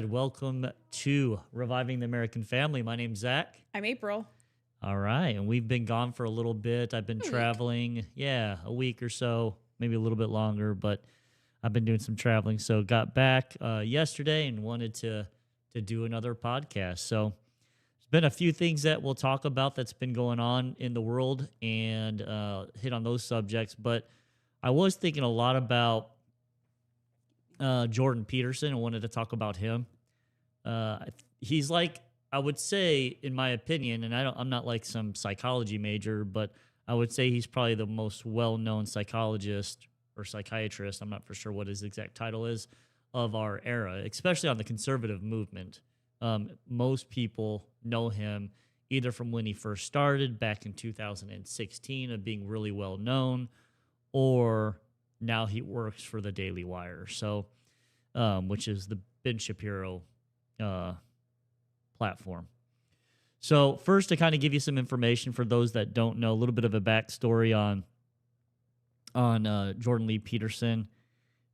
Welcome to Reviving the American Family. My name's Zach. I'm April. All right. And we've been gone for a little bit. I've been A week. traveling. Yeah, a week or so, maybe a little bit longer, but I've been doing some traveling. So got back yesterday and wanted to do another podcast. So there's been a few things that we'll talk about that's been going on in the world and hit on those subjects. But I was thinking a lot about Jordan Peterson and wanted to talk about him. He's like, I would say, in my opinion, and I'm not like some psychology major, but I would say he's probably the most well-known psychologist or psychiatrist. I'm not for sure what his exact title is of our era, especially on the conservative movement. Most people know him either from when he first started back in 2016 of being really well known, or now he works for the Daily Wire, so which is the Ben Shapiro platform. So first, to kind of give you some information for those that don't know, a little bit of a backstory on Jordan Lee Peterson.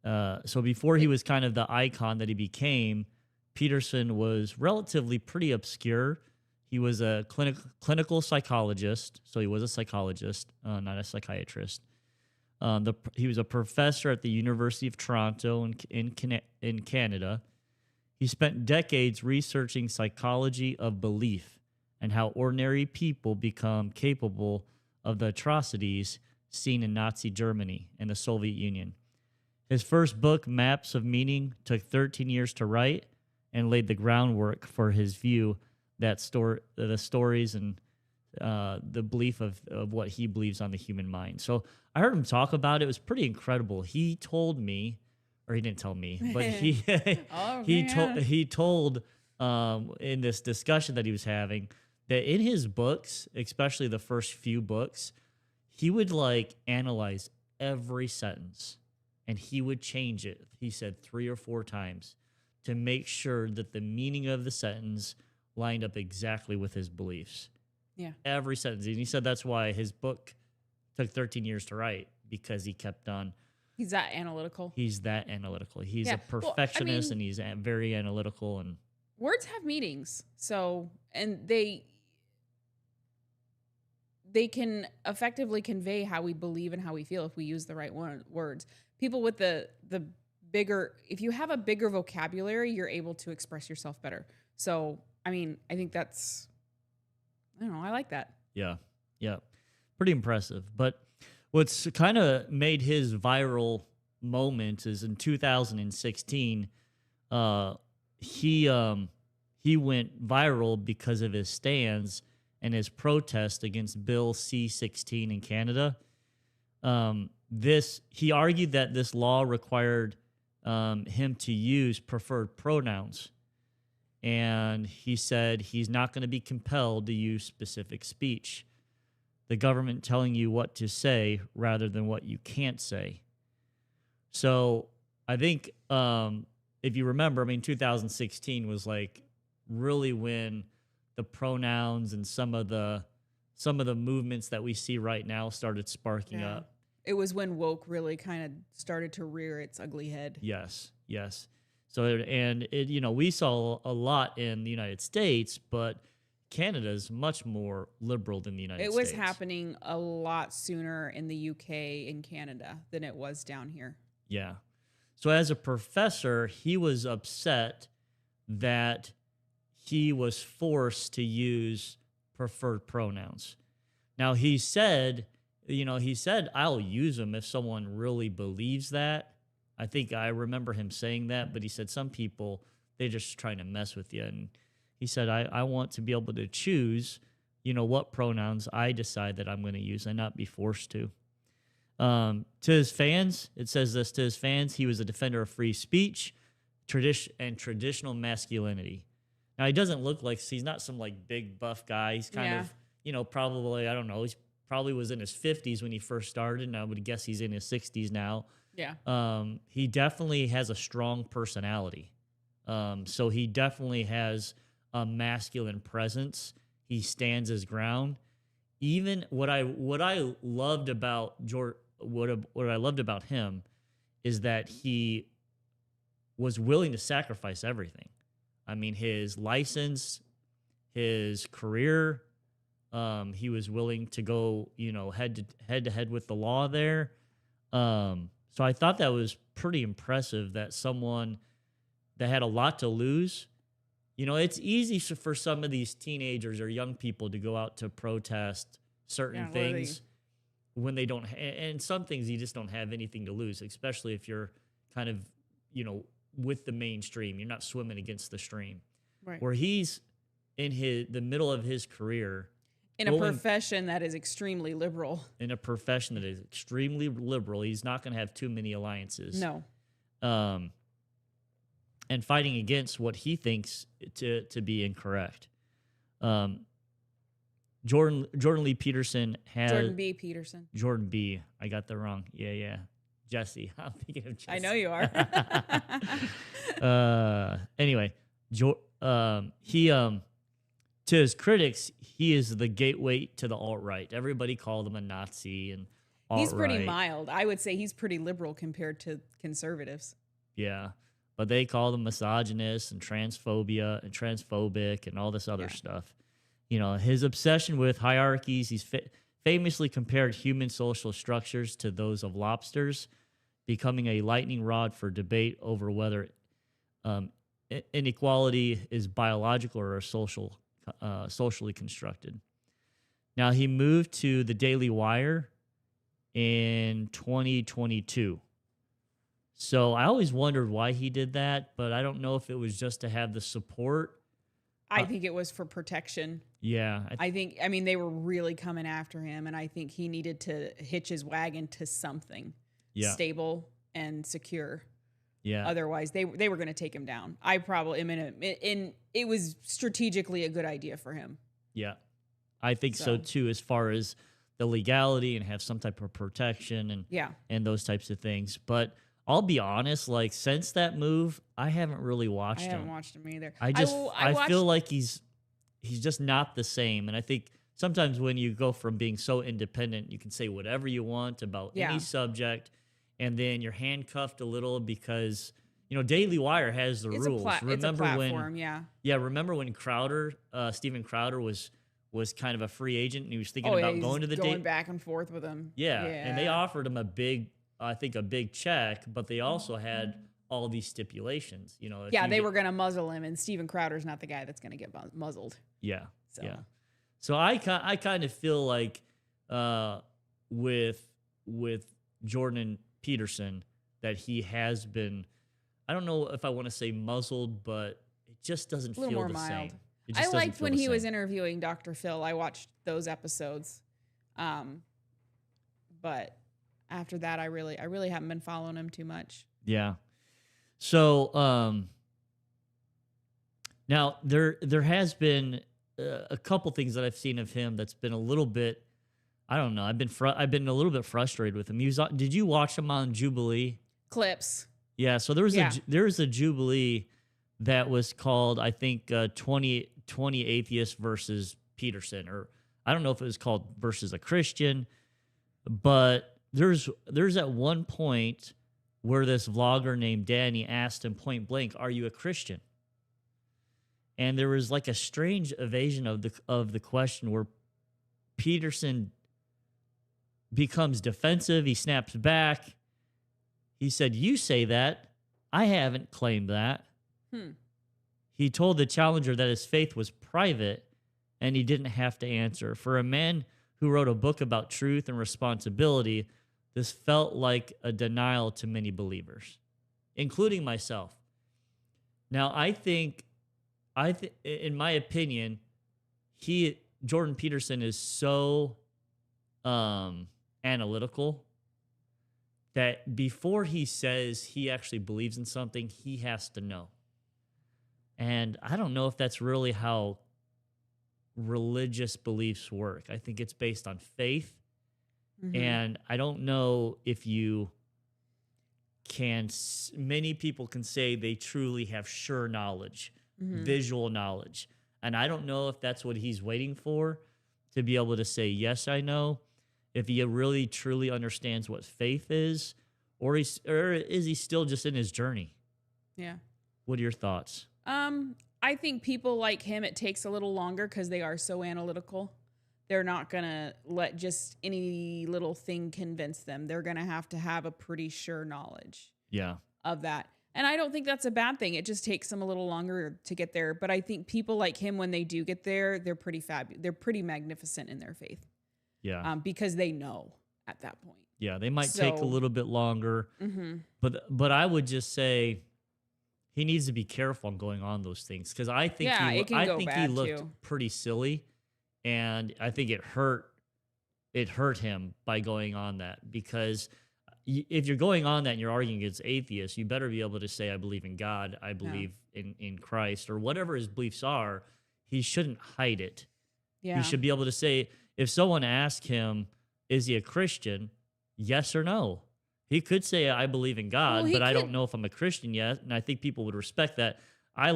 So before he was kind of the icon that he became, Peterson was relatively pretty obscure. He was a clinical psychologist, so he was a psychologist, not a psychiatrist. He was a professor at the University of Toronto in Canada. He spent decades researching psychology of belief and how ordinary people become capable of the atrocities seen in Nazi Germany and the Soviet Union. His first book, Maps of Meaning, took 13 years to write and laid the groundwork for his view that the stories and the belief of what he believes on the human mind. So I heard him talk about it. It was pretty incredible. He told me, or he didn't tell me, but he told in this discussion that he was having that in his books, especially the first few books, he would like analyze every sentence and he would change it. He said 3 or 4 times to make sure that the meaning of the sentence lined up exactly with his beliefs. Yeah. Every sentence. And he said that's why his book took 13 years to write, because he kept on. He's that analytical. He's a perfectionist, and he's very analytical. And words have meanings. So, and they can effectively convey how we believe and how we feel if we use the right words. People with the bigger, if you have a bigger vocabulary, you're able to express yourself better. So, I mean, I think that's, I don't know, I like that. Yeah. Pretty impressive. But what's kind of made his viral moment is in 2016, he went viral because of his stands and his protest against Bill C-16 in Canada. He argued that this law required him to use preferred pronouns. And he said he's not going to be compelled to use specific speech. The government telling you what to say rather than what you can't say. So I think if you remember, 2016 was like really when the pronouns and some of the movements that we see right now started sparking up. It was when woke really kind of started to rear its ugly head. Yes. So, we saw a lot in the United States, but Canada is much more liberal than the United States. It was happening a lot sooner in the UK and Canada than it was down here. Yeah. So as a professor, he was upset that he was forced to use preferred pronouns. Now, he said, I'll use them if someone really believes that. I think I remember him saying that, but he said some people, they're just trying to mess with you. And he said, I want to be able to choose, what pronouns I decide that I'm going to use and not be forced to. To his fans, it says this, to his fans, he was a defender of free speech, traditional masculinity. Now, he doesn't look like, he's not some like big buff guy. He's kind of, probably, I don't know, he's probably was in his 50s when he first started, and I would guess he's in his 60s now. Yeah. He definitely has a strong personality. So he definitely has a masculine presence. He stands his ground. Even what I loved about what I loved about him is that he was willing to sacrifice everything. I mean, his license, his career. He was willing to go, head to head with the law there. So I thought that was pretty impressive that someone that had a lot to lose. It's easy for some of these teenagers or young people to go out to protest certain things when they don't, and some things you just don't have anything to lose, especially if you're kind of, with the mainstream. You're not swimming against the stream. Right. Where he's in the middle of his career. In a profession that is extremely liberal. In a profession that is extremely liberal. He's not going to have too many alliances. No. And fighting against what he thinks to be incorrect. Jordan Lee Peterson has... Jordan B. Peterson. Jordan B. I got that wrong. Yeah. Jesse. I'm thinking of Jesse. I know you are. Anyway, he... to his critics, he is the gateway to the alt-right. Everybody called him a Nazi and alt-right. He's pretty mild. I would say he's pretty liberal compared to conservatives. Yeah, but they called him misogynist and transphobic and all this other stuff. His obsession with hierarchies, he's famously compared human social structures to those of lobsters, becoming a lightning rod for debate over whether inequality is biological or socially constructed. Now, he moved to the Daily Wire in 2022. So I always wondered why he did that, but I don't know if it was just to have the support. I think it was for protection. Yeah. I think they were really coming after him, and I think he needed to hitch his wagon to something stable and secure. Yeah. Otherwise, they were going to take him down. I probably am it was strategically a good idea for him. Yeah, I think so too. As far as the legality and have some type of protection and those types of things. But I'll be honest, like since that move, I haven't really watched him. I haven't watched him either. I feel like he's just not the same. And I think sometimes when you go from being so independent, you can say whatever you want about any subject. And then you're handcuffed a little because, Daily Wire has the rules. Remember remember when Steven Crowder was kind of a free agent and he was thinking about going to the going back and forth with him. Yeah. And they offered him a big check, but they also had all these stipulations, they were going to muzzle him, and Steven Crowder's not the guy that's going to get muzzled. Yeah. So. Yeah. So I kind of feel like with Jordan Peterson that he has been, I don't know if I want to say muzzled, but it just doesn't feel the same. I liked when he was interviewing Dr. Phil. I watched those episodes. But after that, I really haven't been following him too much. Yeah. So now there has been a couple things that I've seen of him that's been a little bit, I don't know. I've been a little bit frustrated with him. Did you watch him on Jubilee? Clips. Yeah. So there was a Jubilee that was called, I think, 20 atheists versus Peterson, or I don't know if it was called versus a Christian, but there's at one point where this vlogger named Danny asked him point blank, "Are you a Christian?" And there was like a strange evasion of the question where Peterson becomes defensive. He snaps back. He said, "You say that. I haven't claimed that." He told the challenger that his faith was private and he didn't have to answer. For a man who wrote a book about truth and responsibility, this felt like a denial to many believers, including myself. Now, I think, in my opinion, Jordan Peterson is so analytical that before he says he actually believes in something, he has to know. And I don't know if that's really how religious beliefs work. I think it's based on faith. Mm-hmm. And I don't know if many people can say they truly have sure knowledge, visual knowledge. And I don't know if that's what he's waiting for, to be able to say, yes, I know. If he really truly understands what faith is, or is he still just in his journey? Yeah. What are your thoughts? I think people like him, it takes a little longer because they are so analytical. They're not going to let just any little thing convince them. They're going to have a pretty sure knowledge of that. And I don't think that's a bad thing. It just takes them a little longer to get there. But I think people like him, when they do get there, they're pretty fabulous. They're pretty magnificent in their faith. Yeah. Because they know at that point. Yeah, they might take a little bit longer. But I would just say he needs to be careful on going on those things, because I think he looked pretty silly, and I think it hurt him by going on that, because if you're going on that and you're arguing against atheists, you better be able to say, I believe in God, I believe in Christ, or whatever his beliefs are. He shouldn't hide it. He should be able to say, if someone asks him, is he a Christian? Yes or no. He could say, I believe in God, but I don't know if I'm a Christian yet. And I think people would respect that. I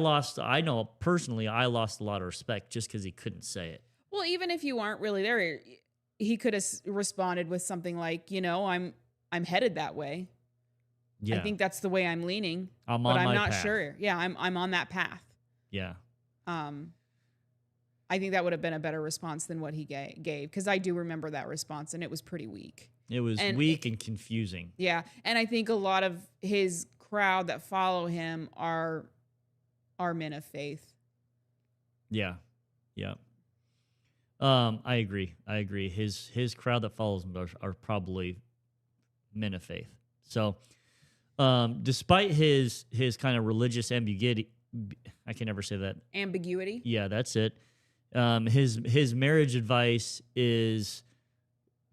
know personally, I lost a lot of respect just because he couldn't say it. Well, even if you aren't really there, he could have responded with something like, I'm headed that way. Yeah. I think that's the way I'm leaning. I'm not sure. Yeah, I'm on that path. Yeah. I think that would have been a better response than what he gave, because I do remember that response, and it was pretty weak. It was weak and confusing. Yeah, and I think a lot of his crowd that follow him are men of faith. Yeah, yeah. I agree. His crowd that follows him are probably men of faith. So, despite his kind of religious ambiguity, I can never say that. Ambiguity? Yeah, that's it. His marriage advice is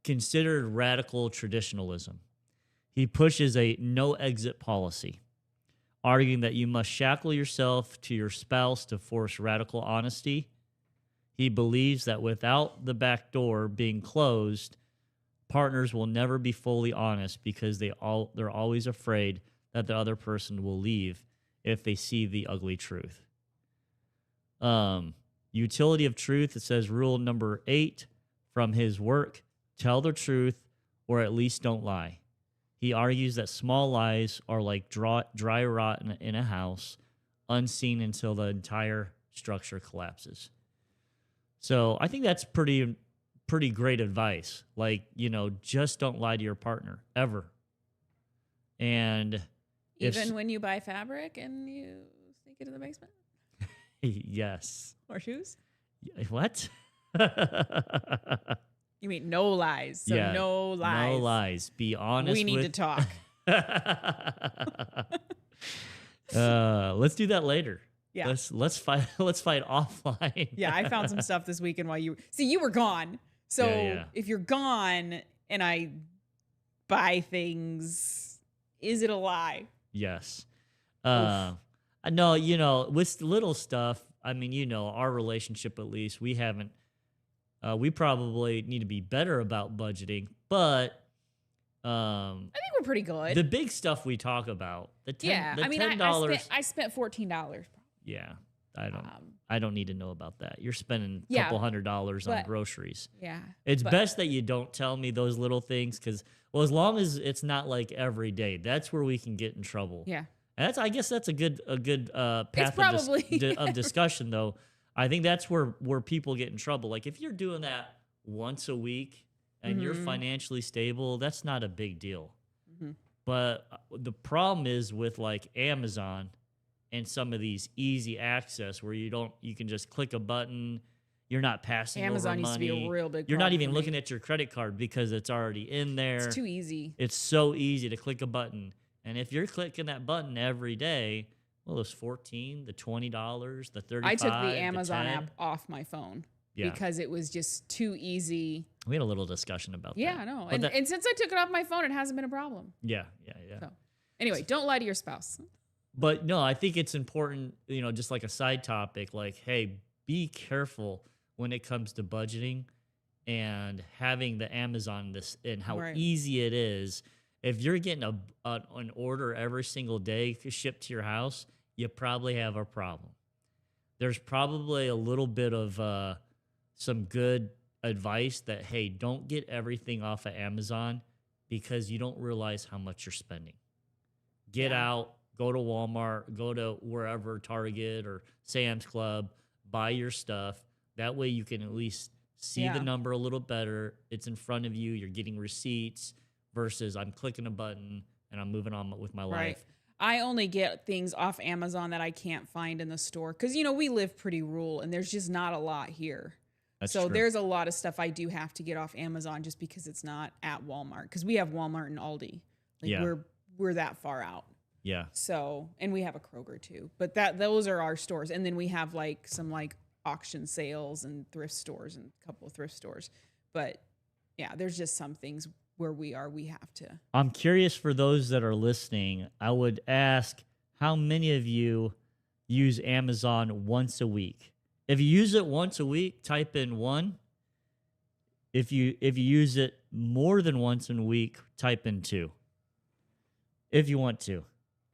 considered radical traditionalism. He pushes a no exit policy, arguing that you must shackle yourself to your spouse to force radical honesty. He believes that without the back door being closed, partners will never be fully honest, because they're always afraid that the other person will leave if they see the ugly truth. Utility of truth, it says rule number 8 from his work: tell the truth, or at least don't lie. He argues that small lies are like dry rot in a house, unseen until the entire structure collapses. So I think that's pretty great advice. Like, just don't lie to your partner, ever. And even when you buy fabric and you sneak it in the basement? Yes. Or shoes? What? You mean no lies. So no lies. No lies. Be honest. We need to talk. Let's do that later. Yeah. Let's fight offline. Yeah, I found some stuff this weekend while you were gone. So if you're gone and I buy things, is it a lie? Yes. No, with little stuff, I mean, our relationship, at least, we haven't, we probably need to be better about budgeting, but I think we're pretty good. The big stuff we talk about, $10. I spent $14. Yeah. I don't need to know about that. You're spending a couple $100 on groceries. Yeah. It's best that you don't tell me those little things, because, as long as it's not like every day, that's where we can get in trouble. Yeah. And I guess that's a good path of discussion, though. I think that's where people get in trouble. Like, if you're doing that once a week and you're financially stable, that's not a big deal. Mm-hmm. But the problem is with like Amazon and some of these easy access where you can just click a button. You're not passing Amazon over money. Used to be a real big You're not problem even for looking me. at your credit card because it's already in there. It's too easy. It's so easy to click a button. And if you're clicking that button every day, well, it's $14, the $20, the $35. I took the Amazon app off my phone because it was just too easy. We had a little discussion about that. Yeah, I know. And since I took it off my phone, it hasn't been a problem. Yeah. So, anyway, don't lie to your spouse. But no, I think it's important, just like a side topic, like, hey, be careful when it comes to budgeting and having the Amazon and how easy it is. If you're getting an order every single day shipped to your house, you probably have a problem. There's probably a little bit of some good advice that, hey, don't get everything off of Amazon because you don't realize how much you're spending. Get out, go to Walmart, go to wherever, Target or Sam's Club, buy your stuff. That way you can at least see the Yeah. number a little better. It's in front of you. You're getting receipts versus I'm clicking a button and I'm moving on with my Right. life. I only get things off Amazon that I can't find in the store because, we live pretty rural and there's just not a lot here. That's So true. there's a lot of stuff I do have to get off Amazon just because it's not at Walmart because we have Walmart and Aldi. Like Yeah. we're that far out. Yeah. So, and we have a Kroger too, but those are our stores. And then we have like some like auction sales and thrift stores and a couple of thrift stores. But yeah, there's just some things where we have to. I'm curious for those that are listening. I would ask how many of you use Amazon once a week? If you use it once a week, type in 1. If you use it more than once in a week, type in 2. If you want to.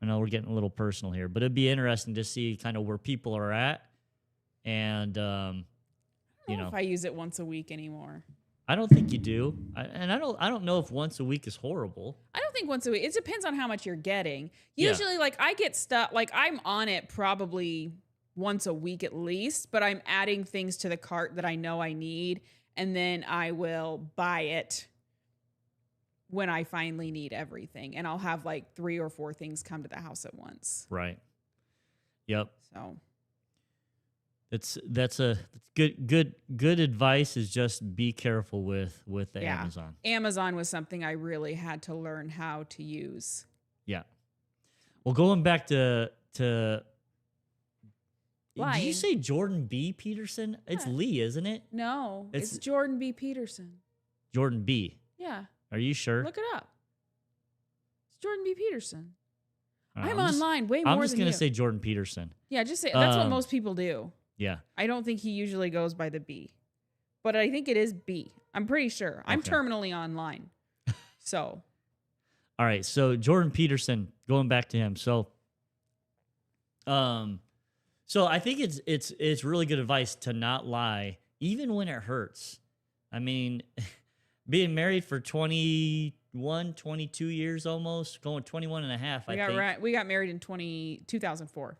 I know we're getting a little personal here, but it'd be interesting to see kind of where people are at. And I don't know if I use it once a week anymore. I don't think you do. I don't know if once a week is horrible. I don't think once a week. It depends on how much you're getting. Yeah. Usually, like I get stuff. Like I'm on it probably once a week at least, but I'm adding things to the cart that I know I need, and then I will buy it when I finally need everything, and I'll have like 3 or 4 things come to the house at once. Right. Yep. So That's good advice is just be careful with the yeah, Amazon. Amazon was something I really had to learn how to use. Yeah. Well, going back to Lying. Did you say Jordan B. Peterson? It's Yeah. Lee, isn't it? No, It's- it's Jordan B. Peterson. Jordan B. Yeah, Are you sure? look it up. It's Jordan B. Peterson. All right, I'm just- online way more I'm just than gonna you. say Jordan Peterson. Yeah, just say that's what Um, most people do. Yeah. I don't think he usually goes by the B, but I think it is B. I'm pretty sure. I'm Okay. terminally online. So All right. So Jordan Peterson, going back to him. So I think it's really good advice to not lie, even when it hurts. I mean, being married for 21, 22 years almost, going 21 and a half, I think. we got married in 2004.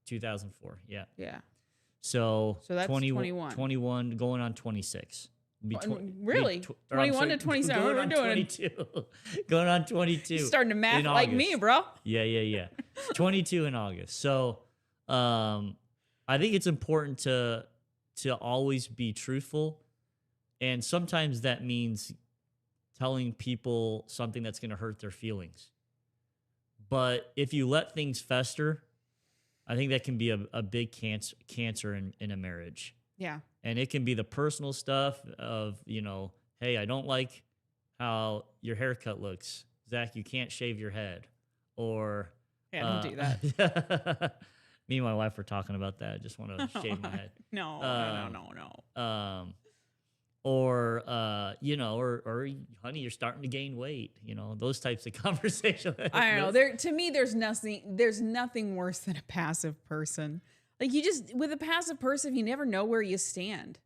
2004, yeah. Yeah. So that's 21. 21 going on 26. Be Really? 21 to 27. Going We're on doing 22. Going on 22. You're starting to math in like me, August. bro. Yeah. 22 in August. So I think it's important to always be truthful. And sometimes that means telling people something that's going to hurt their feelings. But if you let things fester, I think that can be a big cancer in a marriage. Yeah. And it can be the personal stuff of, hey, I don't like how your haircut looks. Zach, you can't shave your head. Or Yeah, don't do that. me and my wife were talking about that. I just want to shave my head. No. Or honey, you're starting to gain weight. Those types of conversations. I don't know. To me, there's nothing worse than a passive person. Like with a passive person, you never know where you stand.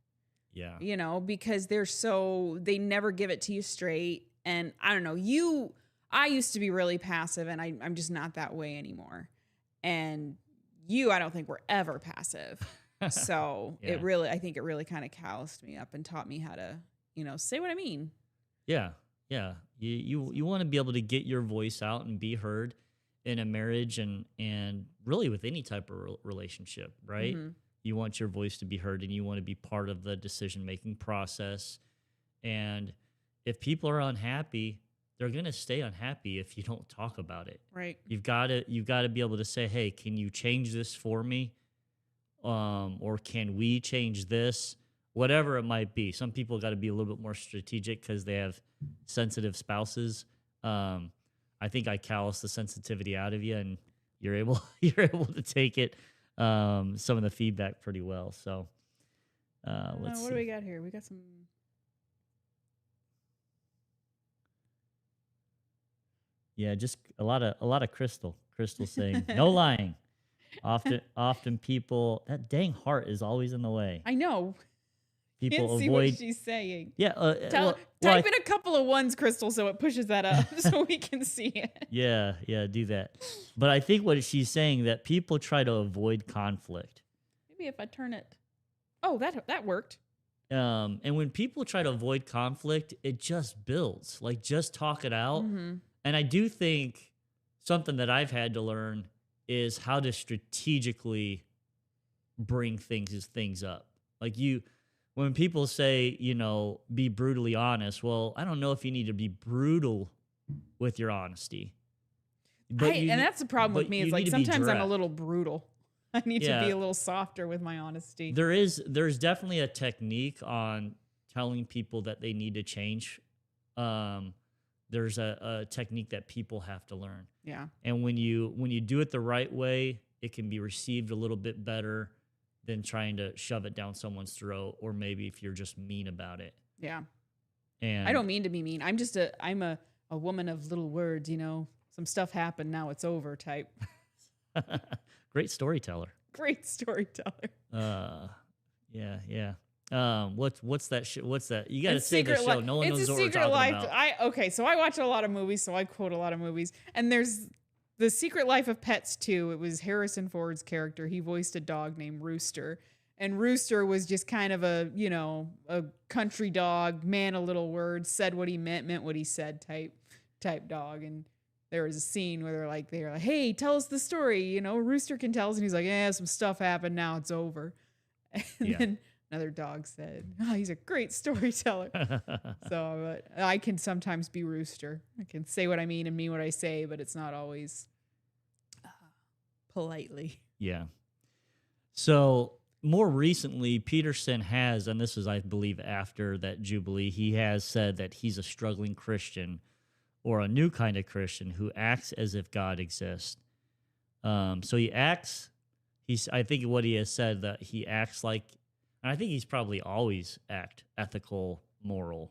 Yeah. Because they never give it to you straight. And I don't know, I used to be really passive, and I'm just not that way anymore. And I don't think we're ever passive. So Yeah. I think it really kind of calloused me up and taught me how to, say what I mean. Yeah. You want to be able to get your voice out and be heard in a marriage and really with any type of relationship, right? Mm-hmm. You want your voice to be heard, and you want to be part of the decision-making process. And if people are unhappy, they're going to stay unhappy if you don't talk about it. Right. You've got to be able to say, hey, can you change this for me? Or can we change this? Whatever it might be. Some people got to be a little bit more strategic because they have sensitive spouses. I think I callous the sensitivity out of you, and you're able to take it, some of the feedback pretty well. So let's see. What do we got here? We got some. Yeah, just a lot of Crystal saying no lying. Often people, that dang heart is always in the way. I know. Can't People see what avoid. she's saying. Yeah. Type in a couple of ones, Crystal, so it pushes that up so we can see it. Yeah, do that. But I think what she's saying that people try to avoid conflict. Maybe if I turn it. Oh, that worked. And when people try to avoid conflict, it just builds. Like, just talk it out. Mm-hmm. And I do think something that I've had to learn is how to strategically bring things up. Like, when people say, be brutally honest, well, I don't know if you need to be brutal with your honesty. And that's the problem with me. Is like sometimes I'm a little brutal. I need to be a little softer with my honesty. There's definitely a technique on telling people that they need to change. There's a technique that people have to learn. Yeah. And when you do it the right way, it can be received a little bit better than trying to shove it down someone's throat, or maybe if you're just mean about it. Yeah. And I don't mean to be mean. I'm a woman of little words, Some stuff happened, now it's over type. Great storyteller. Great storyteller. Yeah. What's that? What's that? You got to say the show. No one knows what we're Secret talking Life. about. So I watch a lot of movies, so I quote a lot of movies. And there's The Secret Life of Pets 2. It was Harrison Ford's character. He voiced a dog named Rooster. And Rooster was just kind of a country dog, man of little words, said what he meant what he said type dog. And there was a scene where they're like, hey, tell us the story. Rooster can tell us. And he's like, yeah, some stuff happened. Now it's over. And then another dog said, oh, he's a great storyteller. So I can sometimes be Rooster. I can say what I mean and mean what I say, but it's not always politely. Yeah. So more recently, Peterson has, and this is, I believe, after that Jubilee, he has said that he's a struggling Christian, or a new kind of Christian who acts as if God exists. So he acts, I think what he has said, that he acts like, and I think he's probably always act ethical, moral,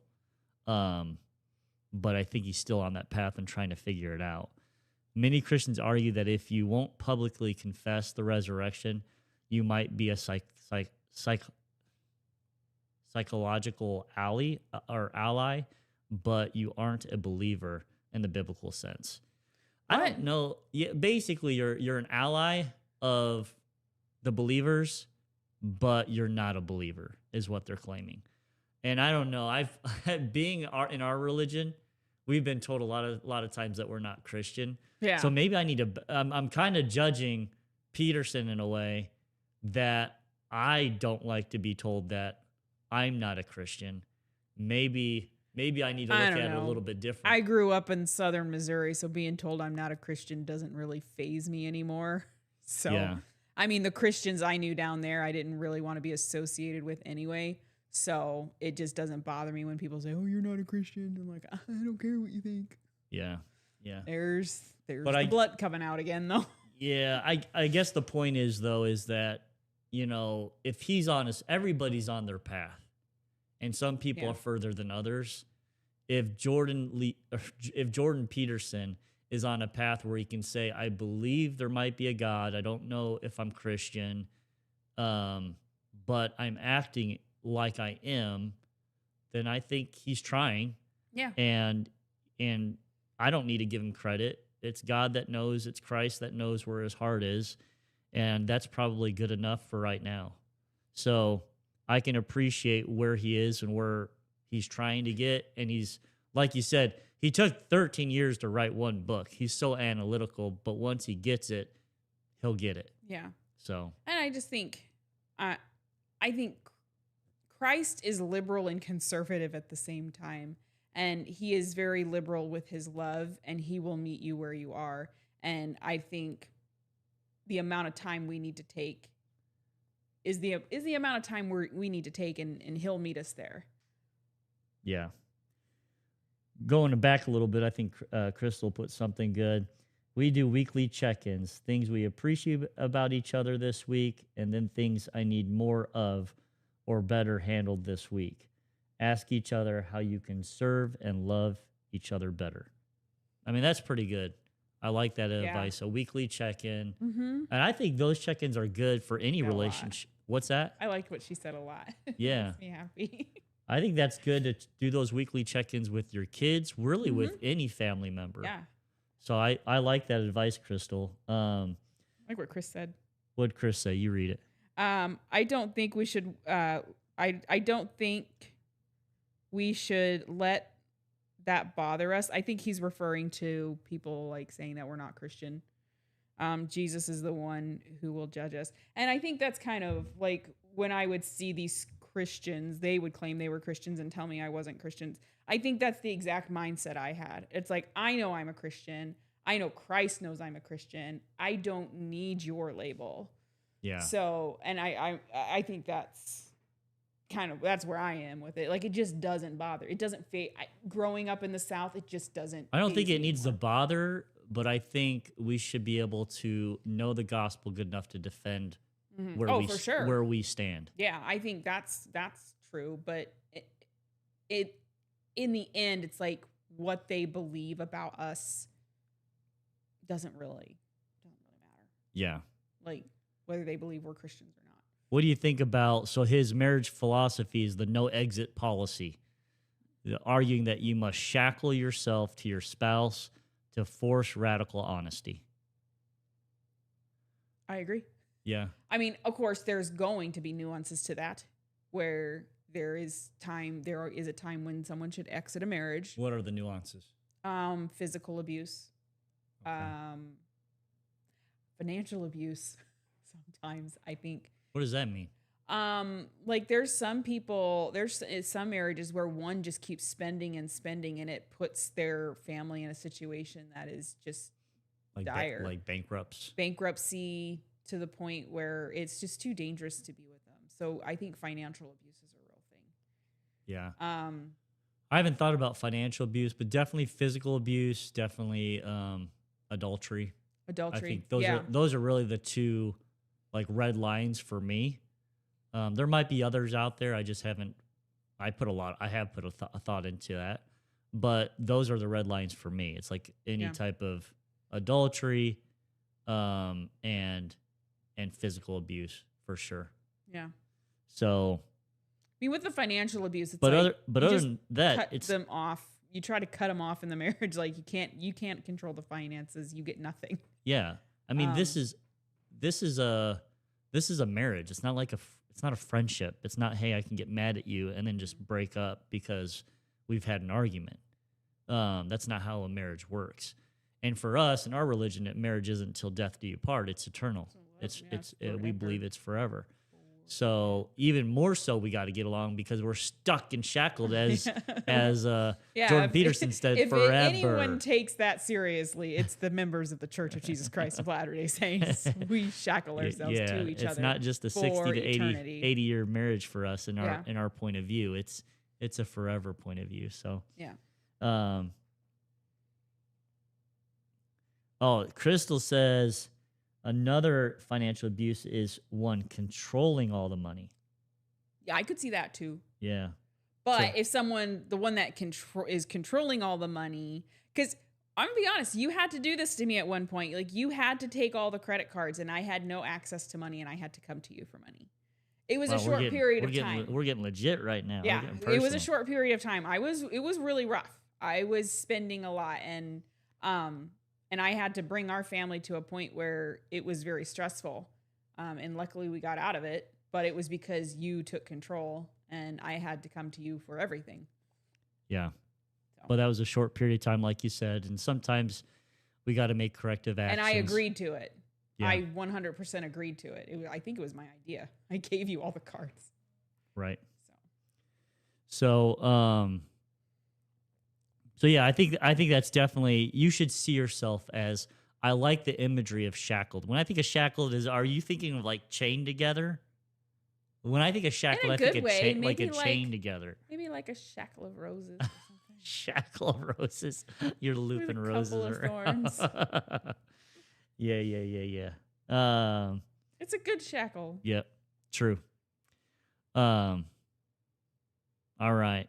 but I think he's still on that path and trying to figure it out. Many Christians argue that if you won't publicly confess the resurrection, you might be a psychological ally, but you aren't a believer in the biblical sense. I don't know. Yeah, basically, you're an ally of the believers, but you're not a believer, is what they're claiming. And I don't know. Being in our religion, we've been told a lot of times that we're not Christian. Yeah. So maybe I need to. I'm kind of judging Peterson in a way that I don't like to be told that I'm not a Christian. Maybe I need to look at it a little bit different. I grew up in southern Missouri, so being told I'm not a Christian doesn't really faze me anymore. So, yeah. I mean, the Christians I knew down there, I didn't really want to be associated with anyway. So it just doesn't bother me when people say, "Oh, you're not a Christian." I'm like, I don't care what you think. Yeah. There's the blood coming out again, though. Yeah, I guess the point is that if he's honest, everybody's on their path. And some people are further than others. If Jordan Peterson is on a path where he can say, I believe there might be a God. I don't know if I'm Christian, but I'm acting like I am, then I think he's trying. Yeah. And I don't need to give him credit. It's God that knows. It's Christ that knows where his heart is. And that's probably good enough for right now. So I can appreciate where he is and where he's trying to get. And he's, like you said, he took 13 years to write one book. He's so analytical, but once he gets it, he'll get it. Yeah. So. And I just think, I think Christ is liberal and conservative at the same time. And he is very liberal with his love, and he will meet you where you are. And I think the amount of time we need to take is the amount of time we need to take, and he'll meet us there. Yeah. Going back a little bit, I think Crystal put something good. We do weekly check-ins, things we appreciate about each other this week, and then things I need more of or better handled this week. Ask each other how you can serve and love each other better. I mean, that's pretty good. I like that advice. A weekly check-in. Mm-hmm. And I think those check-ins are good for any relationship What's that? I liked what she said a lot. It Yeah. makes me happy. I think that's good to do those weekly check-ins with your kids, really Mhm. with any family member. Yeah. So I like that advice, Crystal. Like what Chris said. What'd Chris say? You read it. I don't think we should I don't think we should let that bother us. I think he's referring to people like saying that we're not Christian. Jesus is the one who will judge us. And I think that's kind of like when I would see these Christians, they would claim they were Christians and tell me I wasn't Christians. I think that's the exact mindset I had. It's like, I know I'm a Christian. I know Christ knows I'm a Christian. I don't need your label. Yeah. So, and I think that's that's where I am with it. Like, it just doesn't bother. It doesn't growing up in the South, it just doesn't. I don't think faze it me needs to anymore. bother, but I think we should be able to know the gospel good enough to defend where Oh, for sure. where we stand. Yeah, I think that's true. But it in the end, it's like what they believe about us doesn't really matter. Yeah. Like whether they believe we're Christians or not. What do you think about, so his marriage philosophy is the no exit policy, arguing that you must shackle yourself to your spouse to force radical honesty. I agree. Yeah. I mean, of course, there's going to be nuances to that where there is a time when someone should exit a marriage. What are the nuances? Physical abuse, Okay. financial abuse. Sometimes I think, What does that mean? like there's some some marriages where one just keeps spending and spending, and it puts their family in a situation that is just Like dire. like Bankruptcy to the point where it's just too dangerous to be with them. So I think financial abuse is a real thing. Yeah. Um, I haven't thought about financial abuse, but definitely physical abuse, definitely adultery. adultery. I think yeah. those are really the two like red lines for me. There might be others out there. I just haven't. I have put a thought into that, but those are the red lines for me. It's like any Yeah. type of adultery, and physical abuse for sure. Yeah. So, I mean, with the financial abuse, it's but like other you just than that, cut it's them off. You try to cut them off in the marriage. Like you can't control the finances. You get nothing. yeah. I mean, this Um, is a marriage. It's not like it's not a friendship. It's not, hey, I can get mad at you and then just break up because we've had an argument. That's not how a marriage works. And for us in our religion, marriage isn't until death do you part. It's eternal. It's We forever. believe it's forever. So even more so, we got to get along because we're stuck and shackled as Jordan if- Peterson said, if forever. anyone takes that seriously, it's the members of the Church of Jesus Christ of Latter-day Saints. We shackle ourselves to each other. It's not just a 60 for to 80, eternity. 80-year marriage for us in Yeah. our point of view. It's a forever point of view. So Yeah. Crystal says another financial abuse is one controlling all the money. Yeah, I could see that too. Yeah. But if the one that is controlling all the money, because I'm gonna be honest, you had to do this to me at one point. Like you had to take all the credit cards, and I had no access to money, and I had to come to you for money. It was a short period of time. We're getting legit right now. Yeah, We're getting it was a personal. short period of time. It was really rough. I was spending a lot, and I had to bring our family to a point where it was very stressful. And luckily we got out of it, but it was because you took control and I had to come to you for everything. Yeah. So. But that was a short period of time, like you said. And sometimes we got to make corrective actions. And I agreed to it. Yeah. I 100% agreed to it. I think it was my idea. I gave you all the cards. Right. So So yeah, I think that's definitely, you should see yourself as, I like the imagery of shackled. When I think of shackled, are you thinking of like chained together? When I think of shackled, I think of like a chain together. Maybe like a shackle of roses or something. Shackle of roses. You're looping roses around. Thorns. Yeah. It's a good shackle. Yep. True. All right.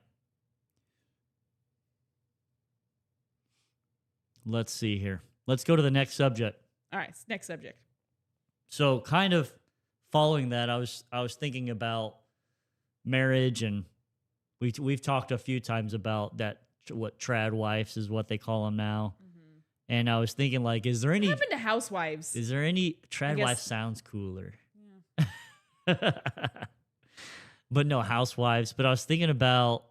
Let's see here. Let's go to the next subject. All right, next subject. So kind of following that, I was thinking about marriage, and we've talked a few times about that. What trad wives is what they call them now. Mhm. And I was thinking, like, What happened to housewives? is there any I trad wife guess. sounds cooler? Yeah. But no, housewives. But I was thinking about,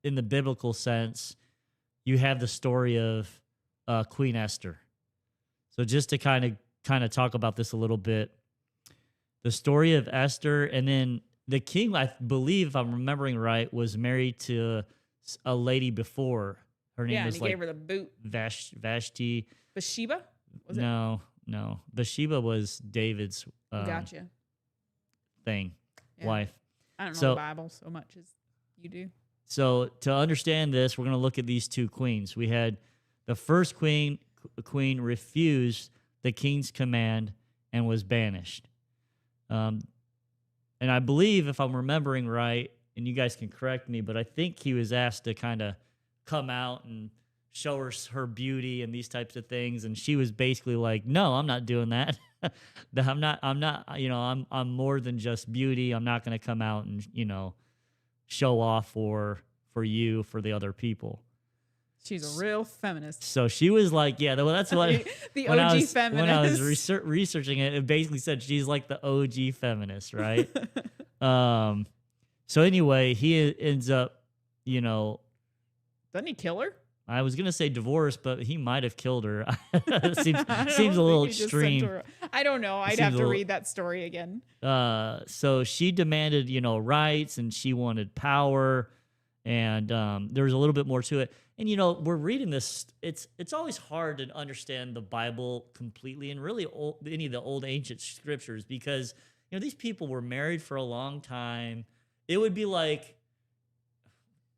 in the biblical sense, you have the story of Queen Esther. So just to kind of talk about this a little bit, the story of Esther, and then the king, I believe, if I'm remembering right, was married to a lady before. Her name Yeah, and was he like gave her the boot. Vashti. Bathsheba? Was it? No, no. Bathsheba was David's Gotcha. thing, Yeah. wife. I don't know the So, Bible so much as you do. so to understand this, we're going to look at these two queens. We had the first queen refused the king's command and was banished. Um, and I believe, if I'm remembering right, and you guys can correct me, but I think he was asked to kind of come out and show her beauty and these types of things, and she was basically like, "No, I'm not doing that. I'm not. I'm more than just beauty. I'm not going to come out and show off for the other people." She's a real feminist. So she was like, "Yeah, well, that's what." The when OG when I was feminist. researching it, it basically said she's like the OG feminist, right? So anyway, he ends up, Doesn't he kill her? I was gonna say divorce, but he might have killed her. seems I seems don't a little think he just sent extreme. her- I don't know. I'd seems have a to little- read that story again. So she demanded, rights, and she wanted power, and there was a little bit more to it. And we're reading this. It's always hard to understand the Bible completely, and really any of the old ancient scriptures, because these people were married for a long time. It would be like,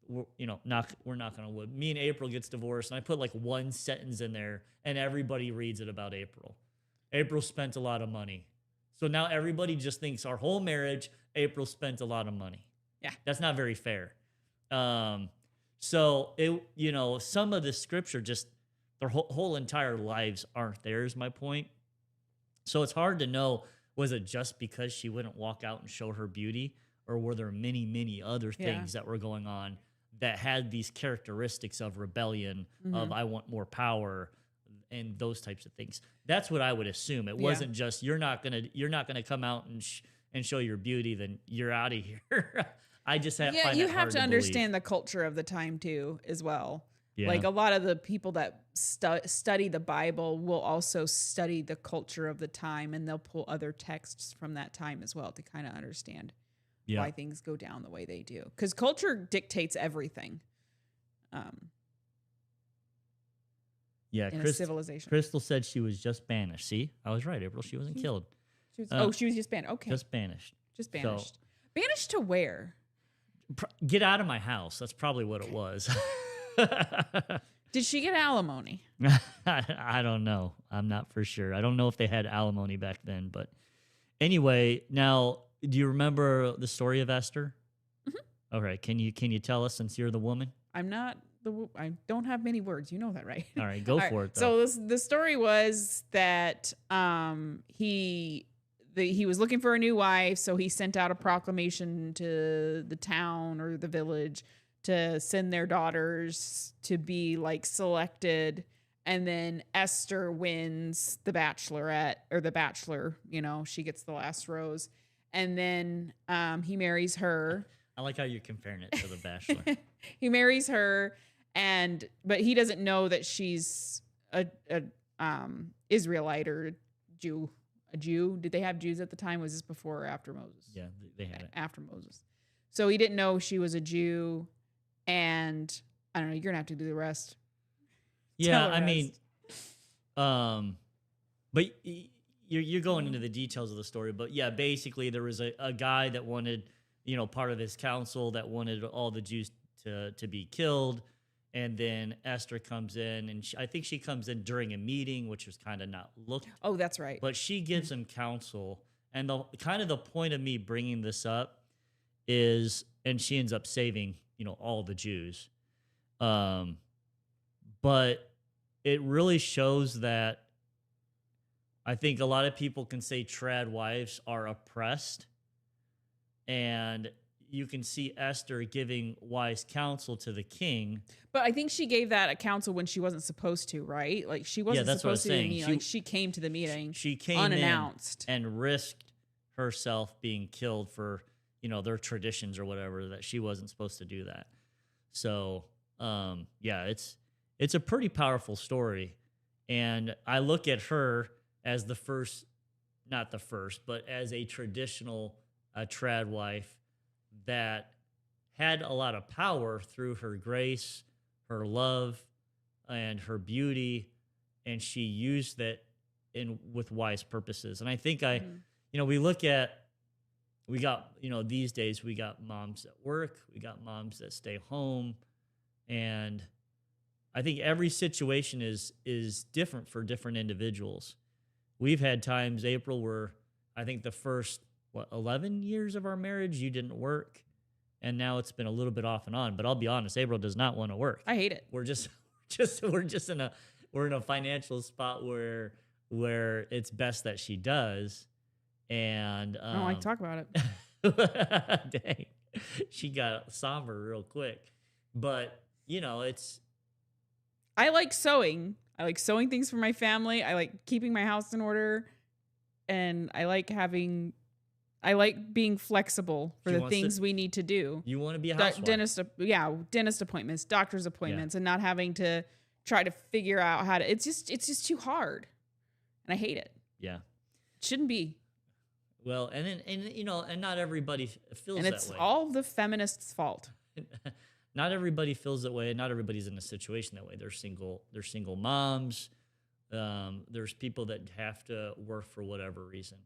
we're not gonna wood. Me and April gets divorced, and I put like one sentence in there, and everybody reads it about April. April spent a lot of money, so now everybody just thinks our whole marriage, April spent a lot of money. Yeah. That's not very fair. So some of the scripture, just their whole entire lives aren't there, is my point. So it's hard to know, was it just because she wouldn't walk out and show her beauty, or were there many, many other things that were going on that had these characteristics of rebellion, of I want more power, and those types of things? That's what I would assume. It wasn't just you're not gonna come out and show your beauty, then you're out of here. I just find you that have hard to understand the culture of the time too, as well. Yeah. Like a lot of the people that study the Bible will also study the culture of the time, and they'll pull other texts from that time as well to kind of understand why things go down the way they do. Because culture dictates everything. In a civilization. Crystal said she was just banished. See, I was right, April. She wasn't killed. She was just banished. Okay. Just banished. Just banished. Banished to where? Get out of my house. That's probably what it was. Did she get alimony? I don't know. I'm not for sure. I don't know if they had alimony back then. But anyway, now, do you remember the story of Esther? Mm-hmm. All right. Can you tell us, since you're the woman? I don't have many words. You know that, right? All right. Go for it, though. So the story was that he was looking for a new wife, so he sent out a proclamation to the town or the village to send their daughters to be like selected, and then Esther wins the bachelorette or the bachelor, she gets the last rose, and then he marries her. I like how you're comparing it to the bachelor. He marries her, but he doesn't know that she's a Israelite or Jew. A Jew? Did they have Jews at the time? Was this before or after Moses? Yeah, they had it. After Moses. So he didn't know she was a Jew, and I don't know, you're going to have to do the rest. Yeah, I mean, but you're going into the details of the story, but yeah, basically there was a guy that wanted, part of his council that wanted all the Jews to be killed. And then Esther comes in, and I think she comes in during a meeting, which was kind of not looked. Oh, that's right. But she gives him counsel. And the point of me bringing this up is, and she ends up saving, all the Jews. But it really shows that I think a lot of people can say trad wives are oppressed, and you can see Esther giving wise counsel to the king. But I think she gave that a counsel when she wasn't supposed to, right? Like she wasn't That's what I was supposed to be saying. meeting. Like she came to the meeting. She came unannounced in and risked herself being killed for, their traditions or whatever, that she wasn't supposed to do that. So, it's a pretty powerful story. And I look at her as not the first, but as a traditional trad wife that had a lot of power through her grace, her love, and her beauty, and she used that with wise purposes. And I think we got these days we got moms that work, we got moms that stay home, and I think every situation is different for different individuals. We've had times, April, where I think the first 11 years of our marriage you didn't work, and now it's been a little bit off and on. But I'll be honest, April does not want to work. I hate it. We're just in a financial spot where it's best that she does. And I don't like to talk about it. Dang, she got somber real quick. But it's. I like sewing. I like sewing things for my family. I like keeping my house in order, and I like being flexible for the things we need to do. You want to be a housewife. Dentist appointments, doctor's appointments, and not having to try to figure out how to. It's just too hard, and I hate it. Yeah, it shouldn't be. Well, and not everybody feels that way. And it's all the feminists' fault. Not everybody feels that way, and not everybody's in a situation that way. There's single moms. There's people that have to work for whatever reason.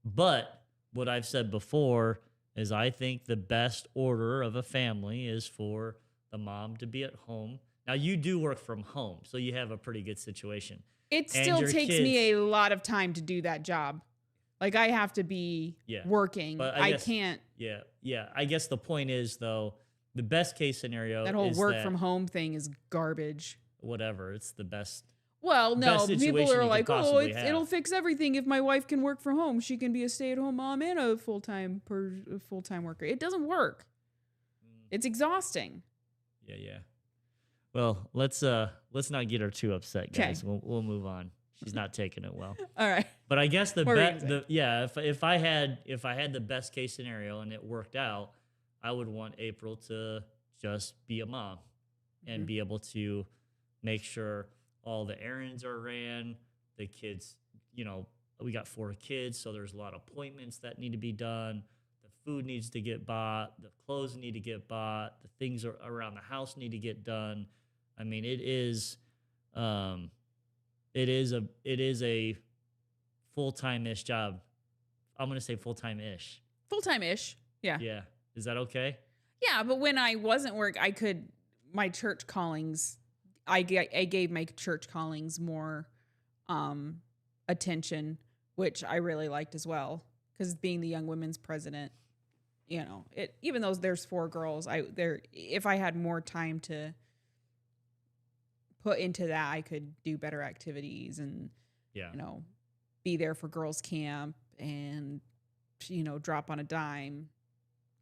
But what I've said before is I think the best order of a family is for the mom to be at home. Now, you do work from home, so you have a pretty good situation. It still takes me a lot of time to do that job. Like, I have to be working. But I can't. Yeah. I guess the point is, though, the best case scenario that whole work from home thing is garbage. Whatever. It's the best. Well, no, people are like, oh, it'll fix everything if my wife can work from home. She can be a stay-at-home mom and a full-time worker. It doesn't work. It's exhausting. Yeah. Well, let's not get her too upset, guys. We'll move on. She's not taking it well. All right. But I guess if I had the best case scenario and it worked out, I would want April to just be a mom and be able to make sure all the errands are ran, the kids, we got 4 kids, so there's a lot of appointments that need to be done. The food needs to get bought, the clothes need to get bought, the things around the house need to get done. I mean, it is a full-time-ish job. I'm going to say full-time-ish. Full-time-ish. Yeah. Yeah. Is that okay? Yeah, but when I wasn't work, my church callings, I gave my church callings more attention, which I really liked as well. Because being the young women's president, even though there's 4 girls, if I had more time to put into that, I could do better activities and be there for girls' camp and drop on a dime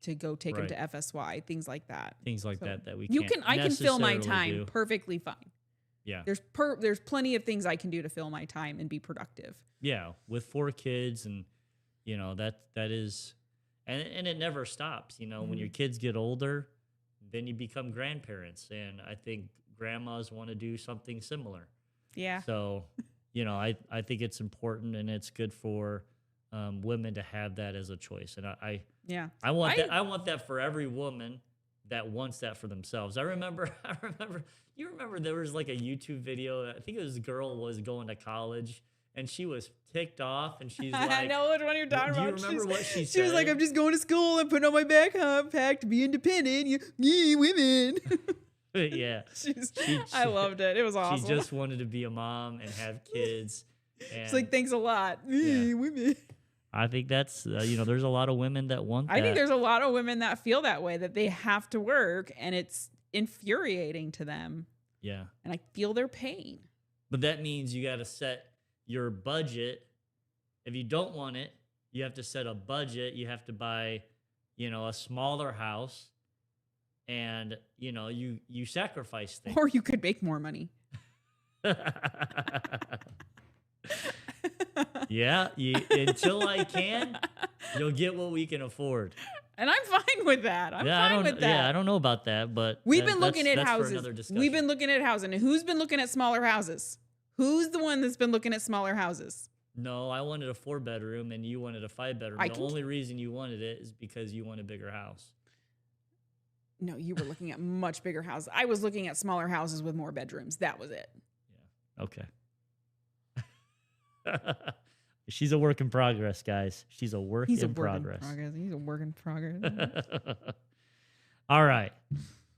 to go take them to FSY, things like that. Things like that we I can fill my necessarily time do. perfectly fine. Yeah. There's plenty of things I can do to fill my time and be productive. Yeah, with 4 kids, and that is, and it never stops. When your kids get older, then you become grandparents, and I think grandmas want to do something similar. Yeah. So, I think it's important, and it's good for women to have that as a choice, and I want that for every woman that wants that for themselves. I remember you remember there was like a YouTube video. I think it was a girl was going to college, and she was ticked off, and she's like, I know which one you're talking about. Do you remember what she said? She was like, I'm just going to school and putting on my backpack to be independent. Women. Yeah. I loved it. It was awesome. She just wanted to be a mom and have kids. And she's like, thanks a lot. Women. I think that's, there's a lot of women that want that. I think there's a lot of women that feel that way, that they have to work, and it's infuriating to them. Yeah. And I feel their pain. But that means you got to set your budget If you don't want it, you have to set a budget. You have to buy, a smaller house, and you sacrifice things. Or you could make more money. Yeah, until I can, you'll get what we can afford. And I'm fine with that. I'm fine with that. Yeah, I don't know about that, but we've been looking at that's houses. for another discussion. We've been looking at houses. And who's been looking at smaller houses? Who's the one that's been looking at smaller houses? No, I wanted a 4-bedroom and you wanted a 5-bedroom. The only reason you wanted it is because you want a bigger house. No, you were looking at much bigger houses. I was looking at smaller houses with more bedrooms. That was it. Yeah. Okay. She's a work in progress, guys. She's a work in progress. He's a work in progress. All right.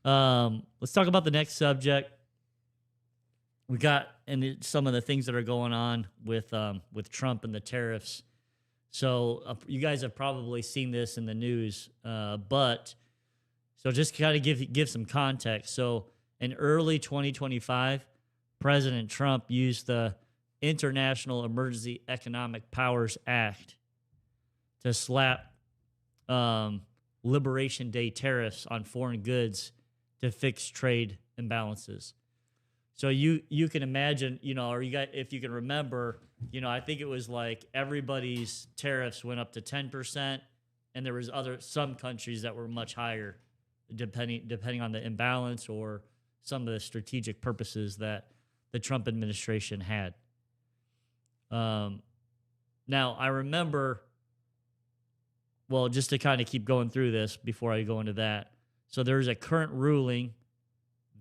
Let's talk about the next subject. We got some of the things that are going on with Trump and the tariffs. So you guys have probably seen this in the news, but just kind of give some context. So in early 2025, President Trump used the International Emergency Economic Powers Act to slap Liberation Day tariffs on foreign goods to fix trade imbalances. So you can imagine, or you got, if you can remember, I think it was like everybody's tariffs went up to 10%, and there was some countries that were much higher, depending on the imbalance or some of the strategic purposes that the Trump administration had. Now, I remember, well, just to kind of keep going through this before I go into that. So there's a current ruling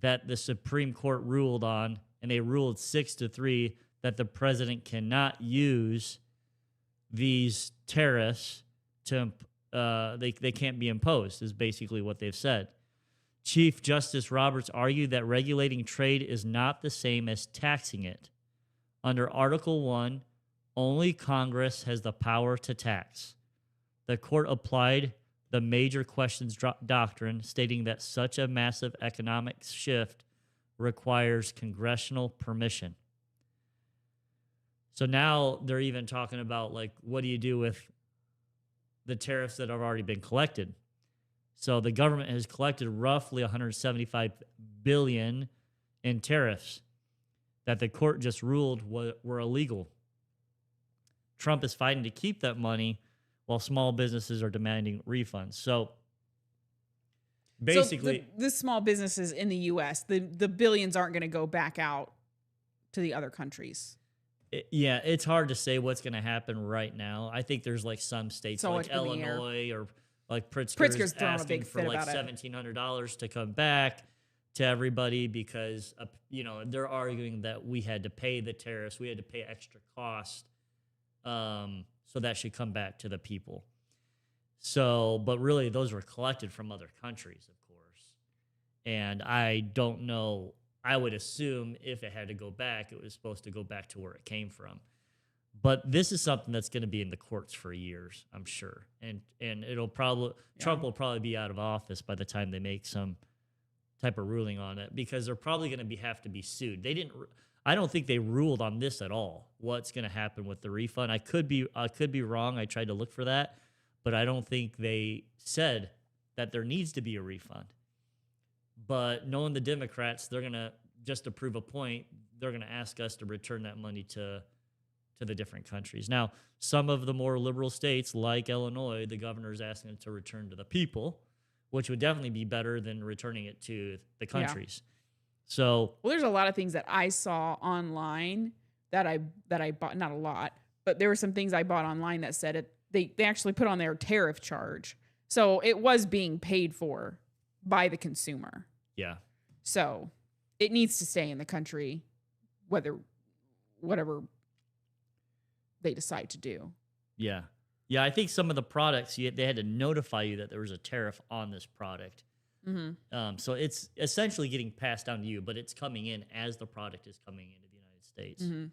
that the Supreme Court ruled on, and they ruled 6-3 that the president cannot use these tariffs to, they can't be imposed, is basically what they've said. Chief Justice Roberts argued that regulating trade is not the same as taxing it. Under Article 1, only Congress has the power to tax. The court applied the major questions doctrine, stating that such a massive economic shift requires congressional permission. So now they're even talking about, like, what do you do with the tariffs that have already been collected? So the government has collected roughly $175 billion in tariffs that the court just ruled were illegal. Trump is fighting to keep that money while small businesses are demanding refunds. So basically, the small businesses in the U.S., the billions aren't going to go back out to the other countries. It's hard to say what's going to happen right now. I think there's like some states like Illinois or like Pritzker's asking for like $1,700 to come back to everybody because, they're arguing that we had to pay the tariffs. We had to pay extra cost. So that should come back to the people. So, but really those were collected from other countries, of course. And I don't know, I would assume if it had to go back, it was supposed to go back to where it came from. But this is something that's going to be in the courts for years, I'm sure. And it'll probably, Trump will probably be out of office by the time they make some type of ruling on it, because they're probably going to have to be sued. I don't think they ruled on this at all. What's going to happen with the refund? I could be wrong. I tried to look for that, but I don't think they said that there needs to be a refund. But knowing the Democrats, they're going to, just to prove a point, they're going to ask us to return that money to the different countries. Now, some of the more liberal states, like Illinois, the governor is asking it to return to the people, which would definitely be better than returning it to the countries. Yeah. So, well, there's a lot of things that I saw online that I bought, not a lot, but there were some things I bought online that said they actually put on their tariff charge. So it was being paid for by the consumer. Yeah. So it needs to stay in the country, whatever they decide to do. Yeah. Yeah, I think some of the products, they had to notify you that there was a tariff on this product. Mm-hmm. So it's essentially getting passed down to you, but it's coming in as the product is coming into the United States. Mm-hmm.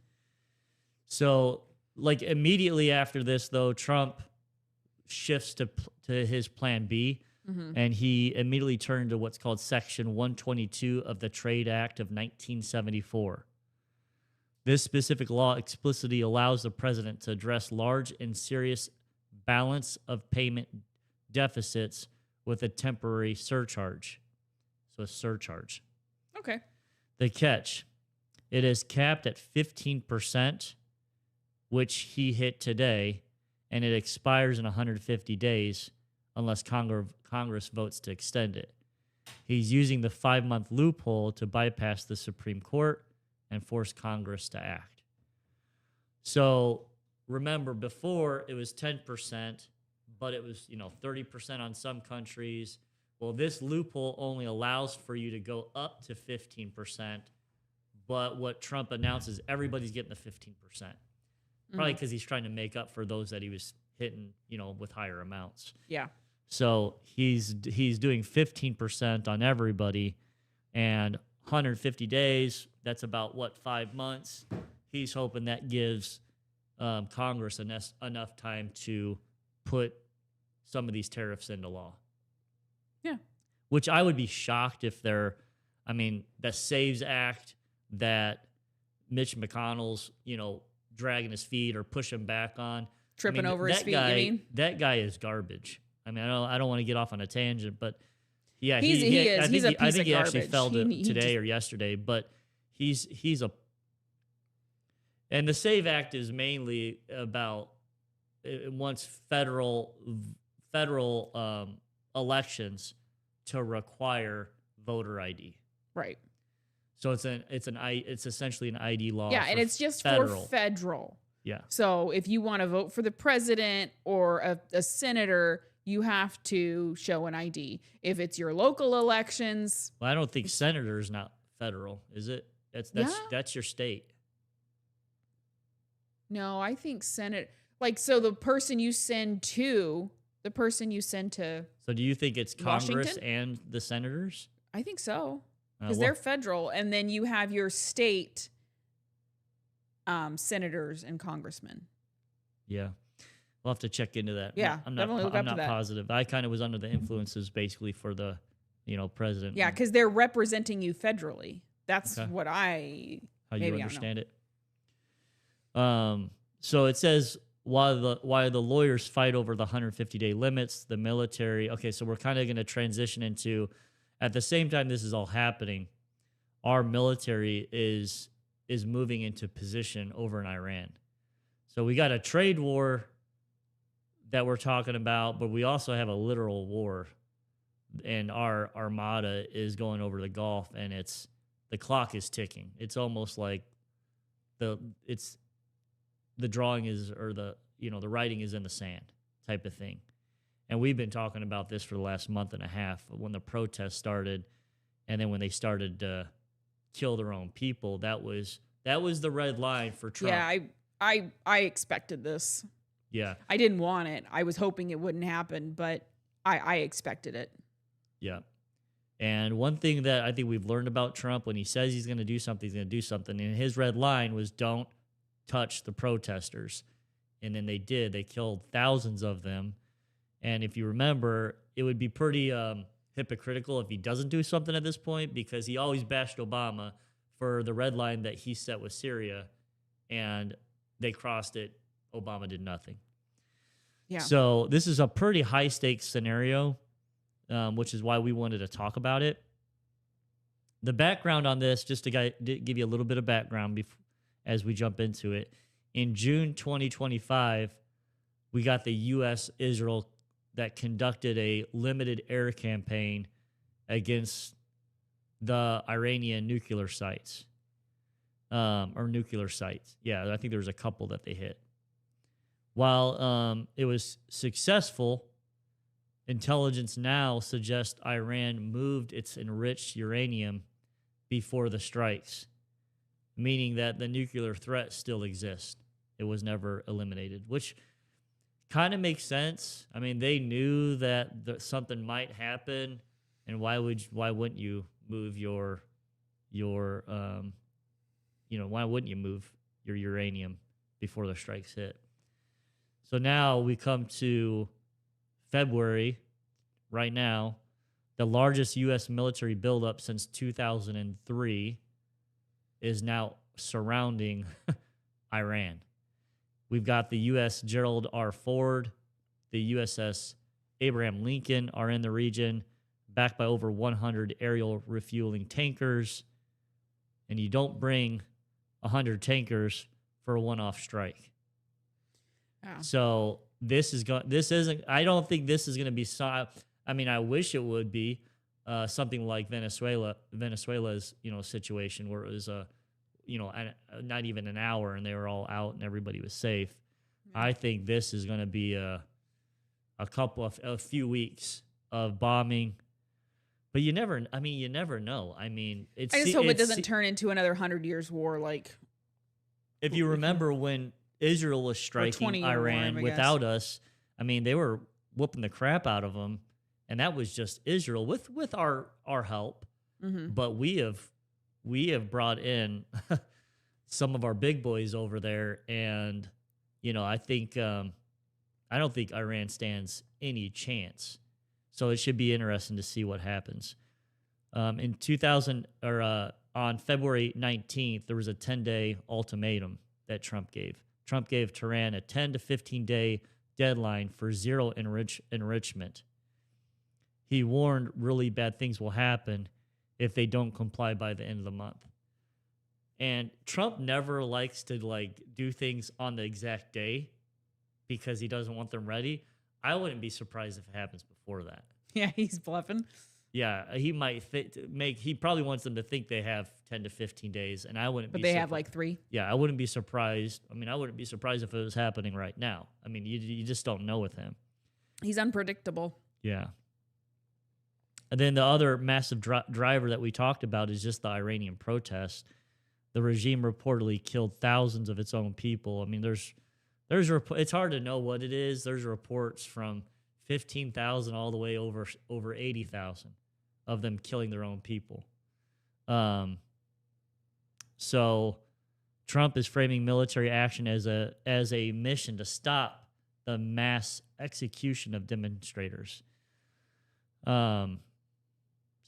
So, like, immediately after this, though, Trump shifts to his plan B, mm-hmm. and he immediately turned to what's called Section 122 of the Trade Act of 1974. This specific law explicitly allows the president to address large and serious balance of payment deficits with a temporary surcharge. So a surcharge. Okay. The catch, it is capped at 15%, which he hit today, and it expires in 150 days unless Congress votes to extend it. He's using the 5-month loophole to bypass the Supreme Court and force Congress to act. So remember, before it was 10%, but it was 30% on some countries. Well, this loophole only allows for you to go up to 15%, but what Trump announces, everybody's getting the 15%. Probably because he's trying to make up for those that he was hitting, with higher amounts. Yeah. So he's doing 15% on everybody, and 150 days. That's about 5 months. He's hoping that gives Congress enough time to put some of these tariffs into law. Yeah. Which I would be shocked if they're, the SAVES Act that Mitch McConnell's, dragging his feet or pushing back on. Tripping over his feet, guy, you mean? That guy is garbage. I don't want to get off on a tangent, but yeah, he is. He's a piece of garbage. I think he actually fell today or yesterday, but he's a. And the SAVE Act is mainly about it wants federal elections to require voter ID. Right. So it's essentially an ID law. Yeah, and it's just federal. for federal. Yeah. So if you want to vote for the president or a senator, you have to show an ID. If it's your local elections, well, I don't think senator is not federal, is it? That's your state. No, I think Senate. So the person you send to. So do you think it's Congress Washington? And the senators? I think so. Because they're federal, and then you have your state senators and congressmen. Yeah. We'll have to check into that. Yeah, I'm definitely look up to not that. positive. I kind of was under the influences basically for the, president. Yeah, because they're representing you federally. That's Okay. what How you understand it. So it says while the lawyers fight over the 150-day limits, the military. Okay, so we're kind of going to transition into, at the same time this is all happening, our military is moving into position over in Iran. So we got a trade war that we're talking about, but we also have a literal war, and our armada is going over the Gulf, and the clock is ticking. It's almost like the drawing is, or the writing is in the sand type of thing. And we've been talking about this for the last month and a half when the protests started, and then when they started to kill their own people. That was the red line for Trump. Yeah, I expected this. Yeah. I didn't want it. I was hoping it wouldn't happen, but I expected it. Yeah. And one thing that I think we've learned about Trump, when he says he's going to do something, he's going to do something. And his red line was don't touch the protesters. And then they did. They killed thousands of them. And if you remember, it would be pretty hypocritical if he doesn't do something at this point, because he always bashed Obama for the red line that he set with Syria, and they crossed it. Obama did nothing. Yeah. So this is a pretty high stakes scenario, which is why we wanted to talk about it. The background on this, just to give you a little bit of background as we jump into it. In June 2025, we got the U.S. Israel that conducted a limited air campaign against the Iranian nuclear sites, or nuclear sites. Yeah, I think there was a couple that they hit. While it was successful, intelligence now suggests Iran moved its enriched uranium before the strikes, meaning that the nuclear threat still exists. It was never eliminated, which kind of makes sense. I mean, they knew that something might happen, and why wouldn't you move why wouldn't you move your uranium before the strikes hit? So now we come to February, right now, the largest U.S. military buildup since 2003 is now surrounding Iran. We've got the U.S. Gerald R. Ford, the USS Abraham Lincoln are in the region, backed by over 100 aerial refueling tankers. And you don't bring 100 tankers for a one-off strike. Yeah. So I don't think this is going to be, I mean, I wish it would be something like Venezuela's, situation where it was not even an hour and they were all out and everybody was safe. Yeah. I think this is going to be a few weeks of bombing, but you never know. I mean, I just hope it doesn't turn into another 100 years war. Like, if you remember when Israel was striking Iran without us, I mean, they were whooping the crap out of them, and that was just Israel with our help. Mm-hmm. But we have brought in some of our big boys over there, and I think I don't think Iran stands any chance. So it should be interesting to see what happens. In 2000 or on February 19th, there was a 10-day ultimatum that Trump gave. Trump gave Tehran a 10 to 15-day deadline for zero enrichment. He warned really bad things will happen if they don't comply by the end of the month. And Trump never likes to do things on the exact day because he doesn't want them ready. I wouldn't be surprised if it happens before that. Yeah, he's bluffing. Yeah, he might he probably wants them to think they have 10 to 15 days, and I wouldn't But be they have like 3. Yeah, I wouldn't be surprised. I mean, I wouldn't be surprised if it was happening right now. I mean, you just don't know with him. He's unpredictable. Yeah. And then the other massive driver that we talked about is just the Iranian protests. The regime reportedly killed thousands of its own people. I mean, it's hard to know what it is. There's reports from 15,000 all the way over 80,000 of them killing their own people. So Trump is framing military action as a mission to stop the mass execution of demonstrators. So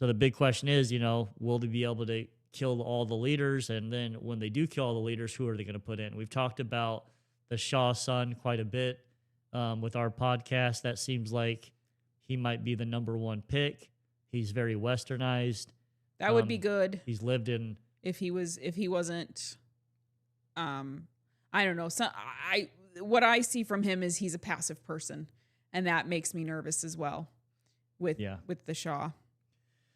the big question is, will they be able to kill all the leaders? And then when they do kill all the leaders, who are they going to put in? We've talked about the Shah's son quite a bit with our podcast. That seems like he might be the number one pick. He's very westernized. That would be good. He's lived in. If he wasn't, I don't know. What I see from him is he's a passive person, and that makes me nervous as well with the Shah.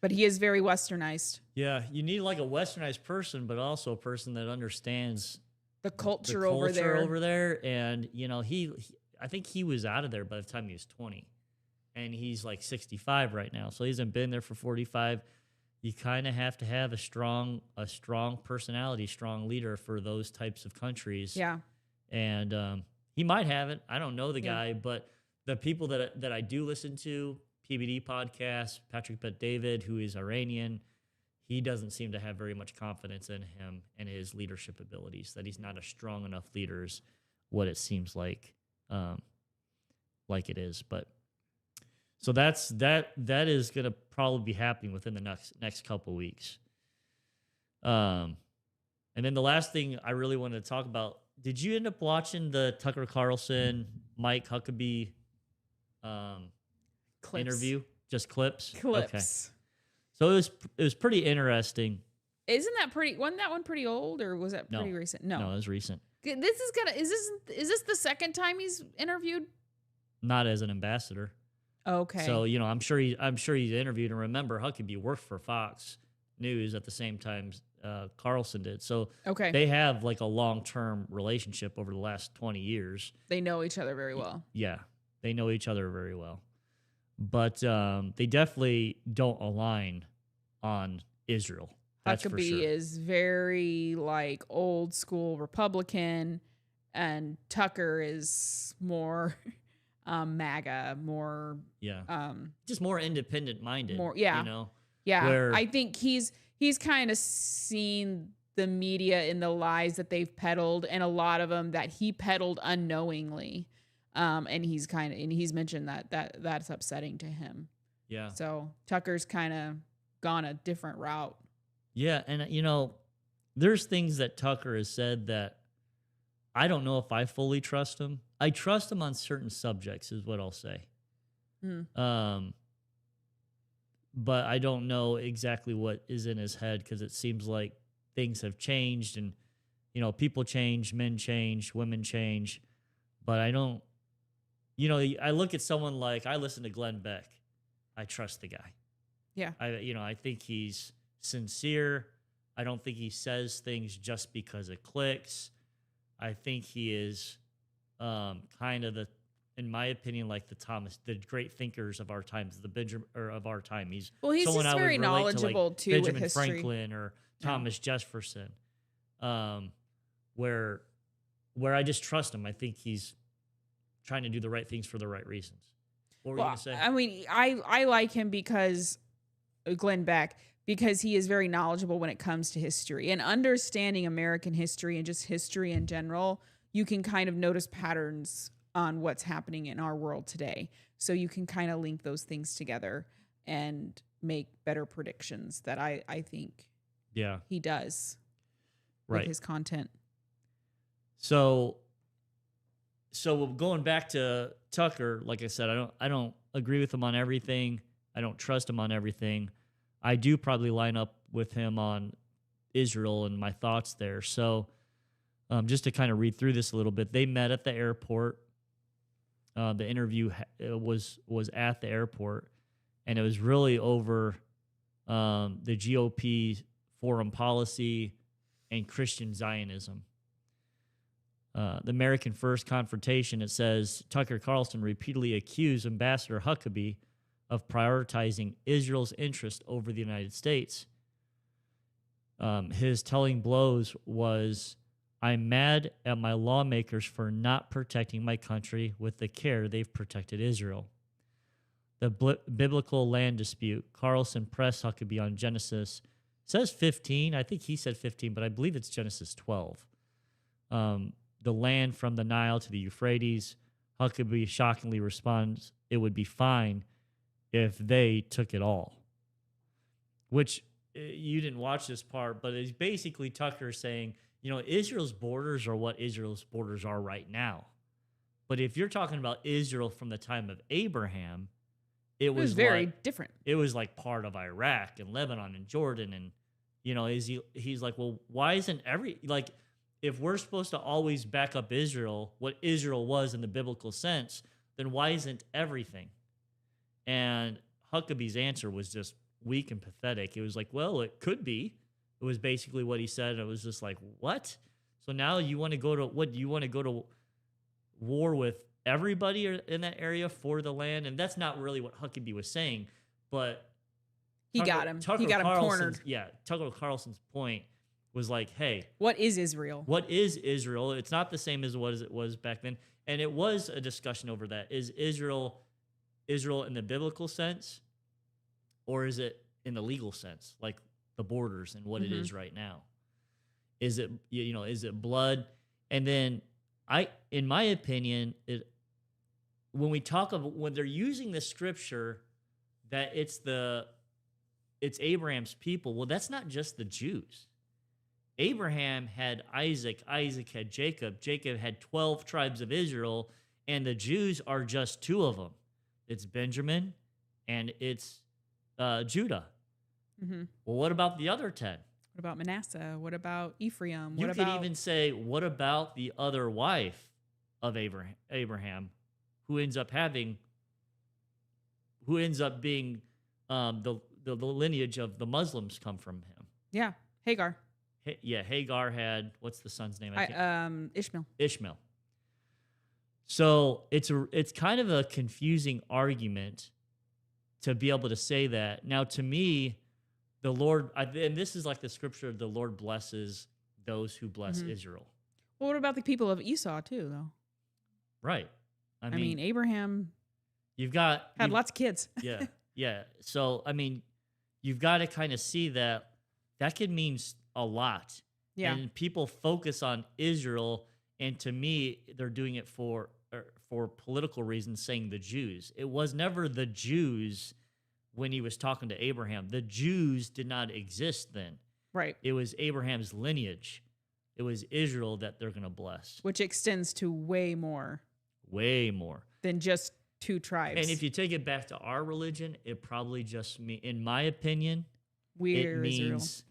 But he is very westernized. Yeah, you need like a westernized person, but also a person that understands the culture over there. And I think he was out of there by the time he was 20, and he's like 65 right now. So he hasn't been there for 45. You kind of have to have a strong personality, strong leader for those types of countries. Yeah, and he might have it. I don't know the guy, but the people that I do listen to, PBD podcast, Patrick Bet-David, who is Iranian, he doesn't seem to have very much confidence in him and his leadership abilities, that he's not a strong enough leader is what it seems like it is. But so that is going to probably be happening within the next couple of weeks. And then the last thing I really wanted to talk about, did you end up watching the Tucker Carlson, Mike Huckabee interview? Just clips? Okay. So it was pretty interesting. Wasn't that one pretty old, or was that pretty recent? No, it was recent. Is this the second time he's interviewed? Not as an ambassador. Okay. So I'm sure he's interviewed, and remember Huckabee worked for Fox News at the same time Carlson did. So they have like a long-term relationship over the last 20 years. They know each other very well. Yeah, they know each other very well. But they definitely don't align on Israel. That's Huckabee for sure. is very like old school Republican, and Tucker is more MAGA, more just more independent minded. Yeah, I think he's kind of seen the media in the lies that they've peddled, and a lot of them that he peddled unknowingly. And he's mentioned that's upsetting to him. Yeah. So Tucker's kind of gone a different route. Yeah, and there's things that Tucker has said that I don't know if I fully trust him. I trust him on certain subjects, is what I'll say. Mm. But I don't know exactly what is in his head because it seems like things have changed and, people change, men change, women change. But I don't, I look at someone like I listen to Glenn Beck. I trust the guy. Yeah. I think he's sincere. I don't think he says things just because it clicks. I think he is kind of in my opinion, like the great thinkers of our times, the Benjamin or of our time. He's someone just I would very relate knowledgeable to, too Benjamin with history. Franklin or Thomas Jefferson, where I just trust him. I think he's trying to do the right things for the right reasons. What were you going to say? I mean, I like him because Glenn Beck, because he is very knowledgeable when it comes to history and understanding American history and just history in general. You can kind of notice patterns on what's happening in our world today. So you can kind of link those things together and make better predictions that I think he does with his content. So going back to Tucker, like I said, I don't agree with him on everything. I don't trust him on everything. I do probably line up with him on Israel and my thoughts there. So just to kind of read through this a little bit, they met at the airport. The interview was at the airport, and it was really over the GOP foreign policy and Christian Zionism. The American First confrontation, it says, Tucker Carlson repeatedly accused Ambassador Huckabee of prioritizing Israel's interest over the United States. His telling blows was, I'm mad at my lawmakers for not protecting my country with the care they've protected Israel. The biblical land dispute, Carlson pressed Huckabee on Genesis, says 15. I think he said 15, but I believe it's Genesis 12. The land from the Nile to the Euphrates. Huckabee shockingly responds, it would be fine if they took it all. Which, you didn't watch this part, but it's basically Tucker saying, Israel's borders are what Israel's borders are right now. But if you're talking about Israel from the time of Abraham, it was very different. It was like part of Iraq and Lebanon and Jordan. And, he's like, well, why isn't if we're supposed to always back up Israel, what Israel was in the biblical sense, then why isn't everything? And Huckabee's answer was just weak and pathetic. It was like, well, it could be. It was basically what he said. It was just like, what? So now you want to go to what? You want to go to war with everybody in that area for the land? And that's not really what Huckabee was saying, but he got him cornered. Yeah, Tucker Carlson's point was like, hey, what is Israel? What is Israel? It's not the same as what it was back then. And it was a discussion over that. Is Israel in the biblical sense, or is it in the legal sense, like the borders and what it is right now? Is it is it blood? And then in my opinion, when they're using the scripture that it's Abraham's people, well, that's not just the Jews. Abraham had Isaac, Isaac had Jacob, Jacob had 12 tribes of Israel, and the Jews are just 2 of them. It's Benjamin and it's Judah. Mm-hmm. Well, what about the other 10? What about Manasseh? What about Ephraim? You could even say, what about the other wife of Abraham, who ends up being the lineage of the Muslims come from him? Yeah, Hagar. Hagar had, what's the son's name? Ishmael. So it's kind of a confusing argument to be able to say that. Now, to me, the Lord, and this is like the scripture, the Lord blesses those who bless Israel. Well, what about the people of Esau too, though? Right. I mean Abraham had lots of kids. Yeah. So, I mean, you've got to kind of see that could mean a lot. Yeah. And people focus on Israel, and to me, they're doing it for political reasons, saying the Jews. It was never the Jews when he was talking to Abraham. The Jews did not exist then. Right. It was Abraham's lineage. It was Israel that they're going to bless. Which extends to way more than just two tribes. And if you take it back to our religion, it probably just in my opinion, We're it means Israel.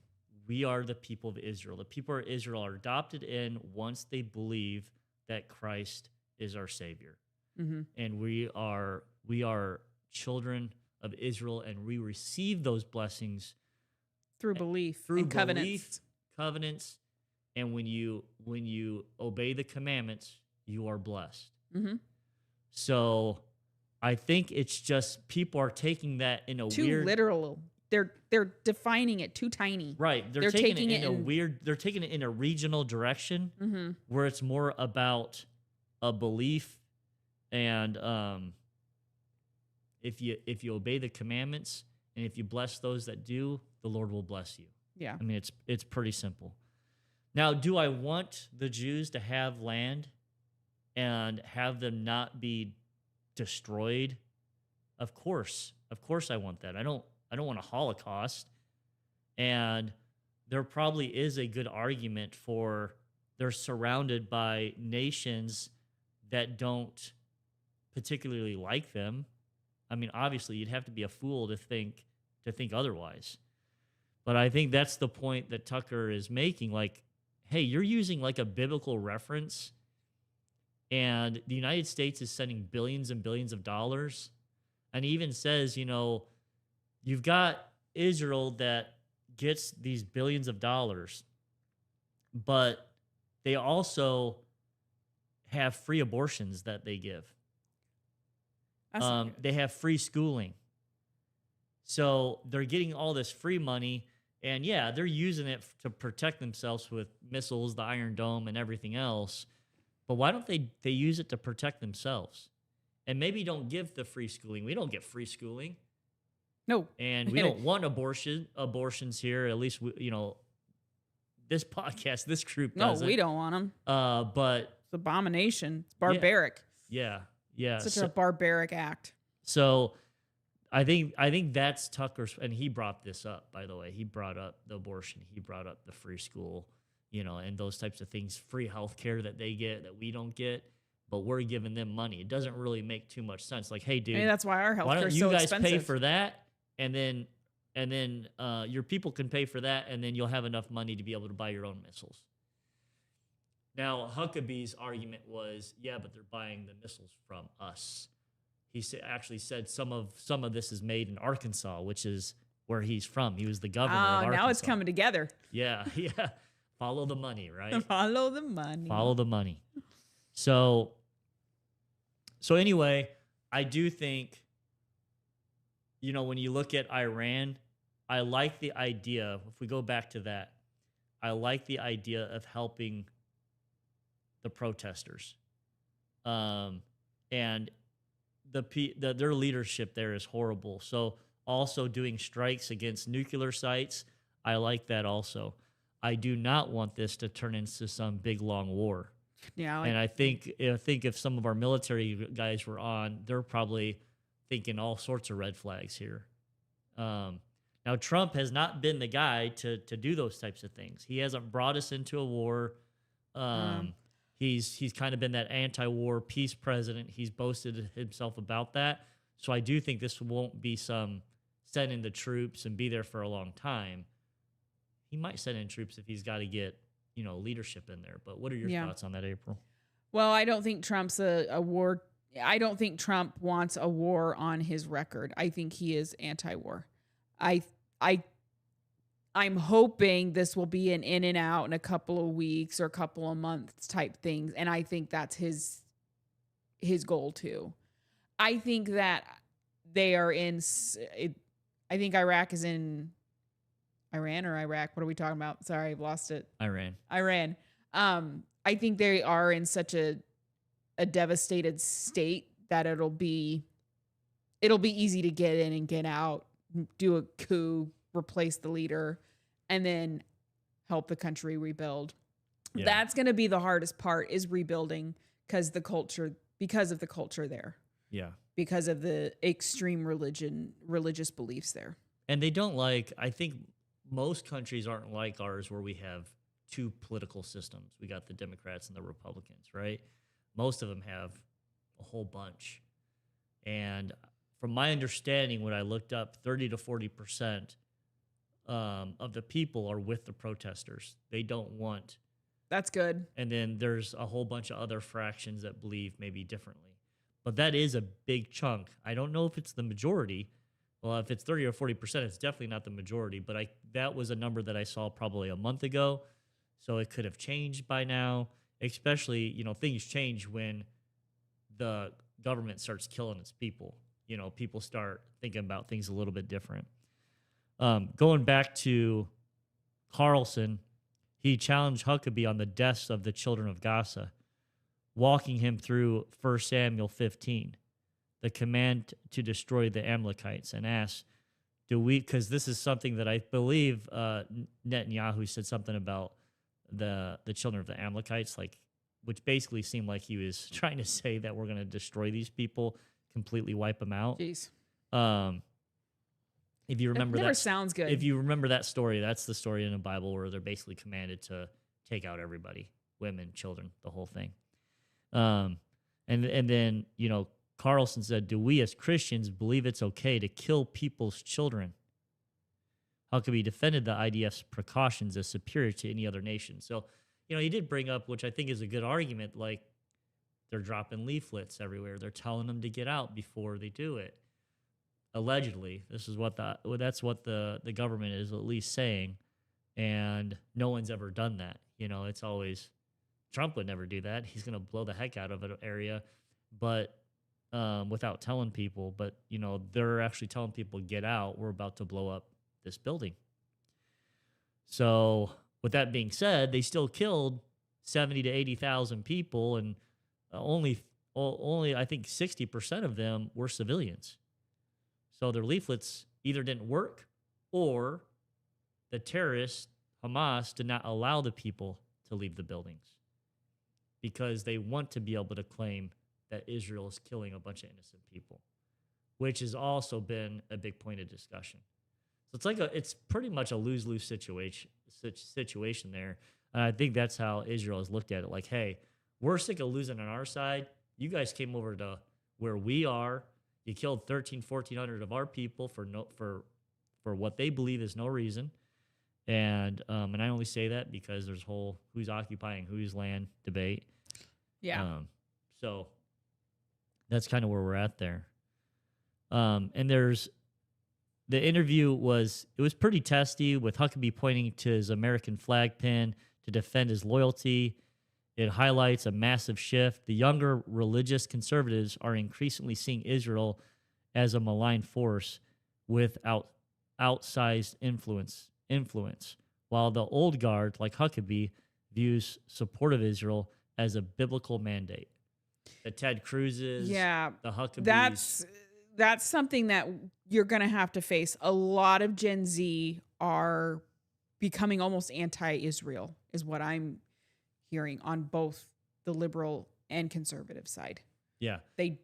we are the people of Israel. The people of Israel are adopted in once they believe that Christ is our Savior. Mm-hmm. And we are children of Israel, and we receive those blessings Through belief through and covenants. belief, covenants, and when you obey the commandments, you are blessed. Mm-hmm. So I think it's just people are taking that in a Too weird, literal. They're defining it too tiny. right. They're taking it in a weird. They're taking it in a regional direction Mm-hmm. where it's more about a belief, and if you obey the commandments and if you bless those that do, the Lord will bless you. Yeah. I mean, it's pretty simple. Now, do I want the Jews to have land and have them not be destroyed? Of course I want that. I don't want a Holocaust. And there probably is a good argument for they're surrounded by nations that don't particularly like them. I mean, obviously you'd have to be a fool to think otherwise. But I think that's the point that Tucker is making. Like, hey, you're using like a biblical reference, and the United States is sending billions and billions of dollars. And he even says, you've got Israel that gets these billions of dollars, but they also have free abortions that they give. They have free schooling. So they're getting all this free money, and yeah, they're using it to protect themselves with missiles, the Iron Dome, and everything else. But why don't they use it to protect themselves? And maybe don't give the free schooling. We don't get free schooling. No. And we don't want abortions here. At least, this podcast, this group doesn't. No, we don't want them. But it's abomination. It's barbaric. Yeah. Such a barbaric act. So I think that's Tucker's, and he brought this up, by the way. He brought up the abortion. He brought up the free school, and those types of things, free health care that they get that we don't get, but we're giving them money. It doesn't really make too much sense. Like, hey, dude, that's why our health why care don't is you so guys expensive. pay for that, and then your people can pay for that, and then you'll have enough money to be able to buy your own missiles. Now, Huckabee's argument was, yeah, but they're buying the missiles from us. He actually said some of this is made in Arkansas, which is where he's from. He was the governor of Arkansas. Now it's coming together. Yeah. Follow the money, right? Follow the money. Follow the money. So anyway, I do think, when you look at Iran, I like the idea, if we go back to that, I like the idea of helping the protesters. And their leadership there is horrible. So also doing strikes against nuclear sites, I like that also. I do not want this to turn into some big long war. Yeah, and I think if some of our military guys were on, they're probably thinking all sorts of red flags here. Now, Trump has not been the guy to do those types of things. He hasn't brought us into a war. He's kind of been that anti-war peace president. He's boasted himself about that. So I do think this won't be some send in the troops and be there for a long time. He might send in troops if he's got to get, leadership in there. But what are your thoughts on that, April? Well, I don't think Trump's a war. I don't think Trump wants a war on his record. I think he is anti-war. I'm hoping this will be an in and out in a couple of weeks or a couple of months type things. And I think that's his goal too. I think that they are I think Iraq is in Iran or Iraq. What are we talking about? Sorry, I've lost it. Iran. I think they are in such a devastated state that it'll be easy to get in and get out, do a coup, replace the leader, and then help the country rebuild. Yeah. That's going to be the hardest part, is rebuilding because of the culture there. Yeah. Because of the extreme religious beliefs there. And they don't I think most countries aren't like ours where we have two political systems. We got the Democrats and the Republicans, right? Most of them have a whole bunch. And from my understanding, when I looked up, 30 to 40% of the people are with the protesters. They don't want. That's good. And then there's a whole bunch of other fractions that believe maybe differently. But that is a big chunk. I don't know if it's the majority. Well, if it's 30 or 40%, it's definitely not the majority. But that was a number that I saw probably a month ago. So it could have changed by now. Especially, things change when the government starts killing its people. People start thinking about things a little bit different. Going back to Carlson, he challenged Huckabee on the deaths of the children of Gaza, walking him through 1 Samuel 15, the command to destroy the Amalekites, and asked, because this is something that I believe Netanyahu said something about the children of the Amalekites, which basically seemed like he was trying to say that we're going to destroy these people, completely wipe them out. Jeez. If you remember never sounds good. If you remember that story, that's the story in the Bible where they're basically commanded to take out everybody, women, children, the whole thing. And then, Carlson said, do we as Christians believe it's okay to kill people's children? Huckabee defended the IDF's precautions as superior to any other nation. So, he did bring up, which I think is a good argument, they're dropping leaflets everywhere. They're telling them to get out before they do it. Allegedly, this is that's what the government is at least saying, and no one's ever done that. It's always Trump would never do that. He's going to blow the heck out of an area, but without telling people. But they're actually telling people, get out. We're about to blow up this building. So with that being said, they still killed 70 to 80,000 people, and only I think 60% of them were civilians. So their leaflets either didn't work, or the terrorists, Hamas, did not allow the people to leave the buildings because they want to be able to claim that Israel is killing a bunch of innocent people, which has also been a big point of discussion. So it's pretty much a lose-lose situation there. And I think that's how Israel has looked at it. Hey, we're sick of losing on our side. You guys came over to where we are. You killed 1,400 of our people for what they believe is no reason. And I only say that because there's whole who's occupying whose land debate. Yeah. So that's kind of where we're at there. And there's the interview was pretty testy, with Huckabee pointing to his American flag pin to defend his loyalty. It highlights a massive shift. The younger religious conservatives are increasingly seeing Israel as a malign force with outsized influence, while the old guard, like Huckabee, views support of Israel as a biblical mandate. The Ted Cruz's, the Huckabees. That's something that you're going to have to face. A lot of Gen Z are becoming almost anti-Israel, is what I'm hearing on both the liberal and conservative side. Yeah. The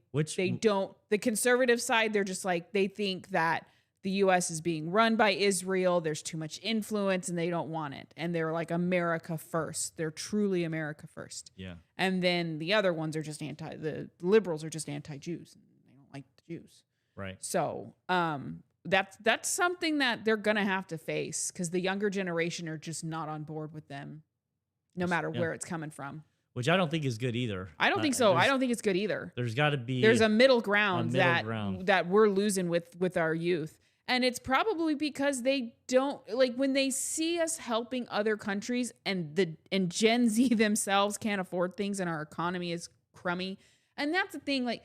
conservative side, they're just they think that the U.S. is being run by Israel. There's too much influence and they don't want it. And they're America first. They're truly America first. Yeah. And then the other ones are just the liberals are just anti-Jews. They don't like the Jews. Right. So that's something that they're going to have to face, because the younger generation are just not on board with them, no matter where it's coming from. Which I don't think is good either. I don't think so. I don't think it's good either. There's got to be... There's a middle ground that we're losing with our youth. And it's probably because they don't... when they see us helping other countries and Gen Z themselves can't afford things and our economy is crummy. And that's the thing,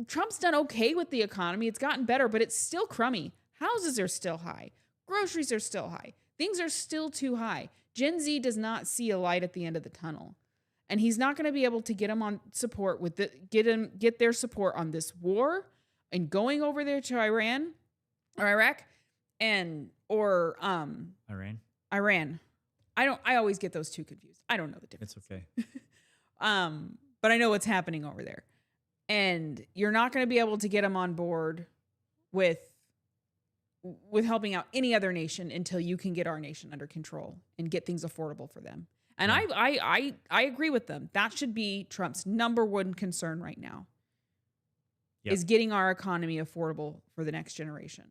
Trump's done okay with the economy. It's gotten better, but it's still crummy. Houses are still high. Groceries are still high. Things are still too high. Gen Z does not see a light at the end of the tunnel. And he's not going to be able to get them on support get their support on this war and going over there to Iran or Iraq or Iran. I always get those two confused. I don't know the difference. It's okay. But I know what's happening over there. And you're not going to be able to get them on board with with helping out any other nation until you can get our nation under control and get things affordable for them. And Yeah. I agree with them. That should be Trump's number one concern right now. Yep. Is getting our economy affordable for the next generation.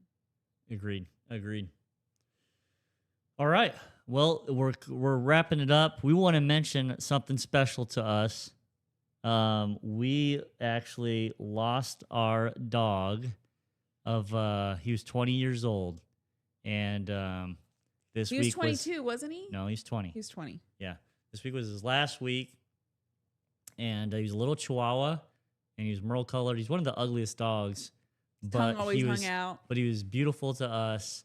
Agreed. All right. Well, we're wrapping it up. We want to mention something special to us. We actually lost our dog he was 20 years old. And this week He was 22, wasn't he? No, he's 20. He's 20. Yeah. This week was his last week. And he was a little Chihuahua. And he was merle colored. He's one of the ugliest dogs. Tongue always hung out. But he was beautiful to us.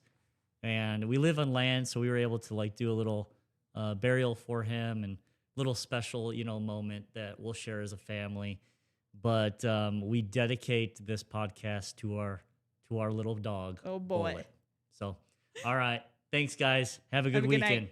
And we live on land, so we were able to do a little burial for him and little special, moment that we'll share as a family. But we dedicate this podcast to our little dog. Oh boy. Bullet. So, all right. Thanks, guys. Have a good Have a good weekend. night.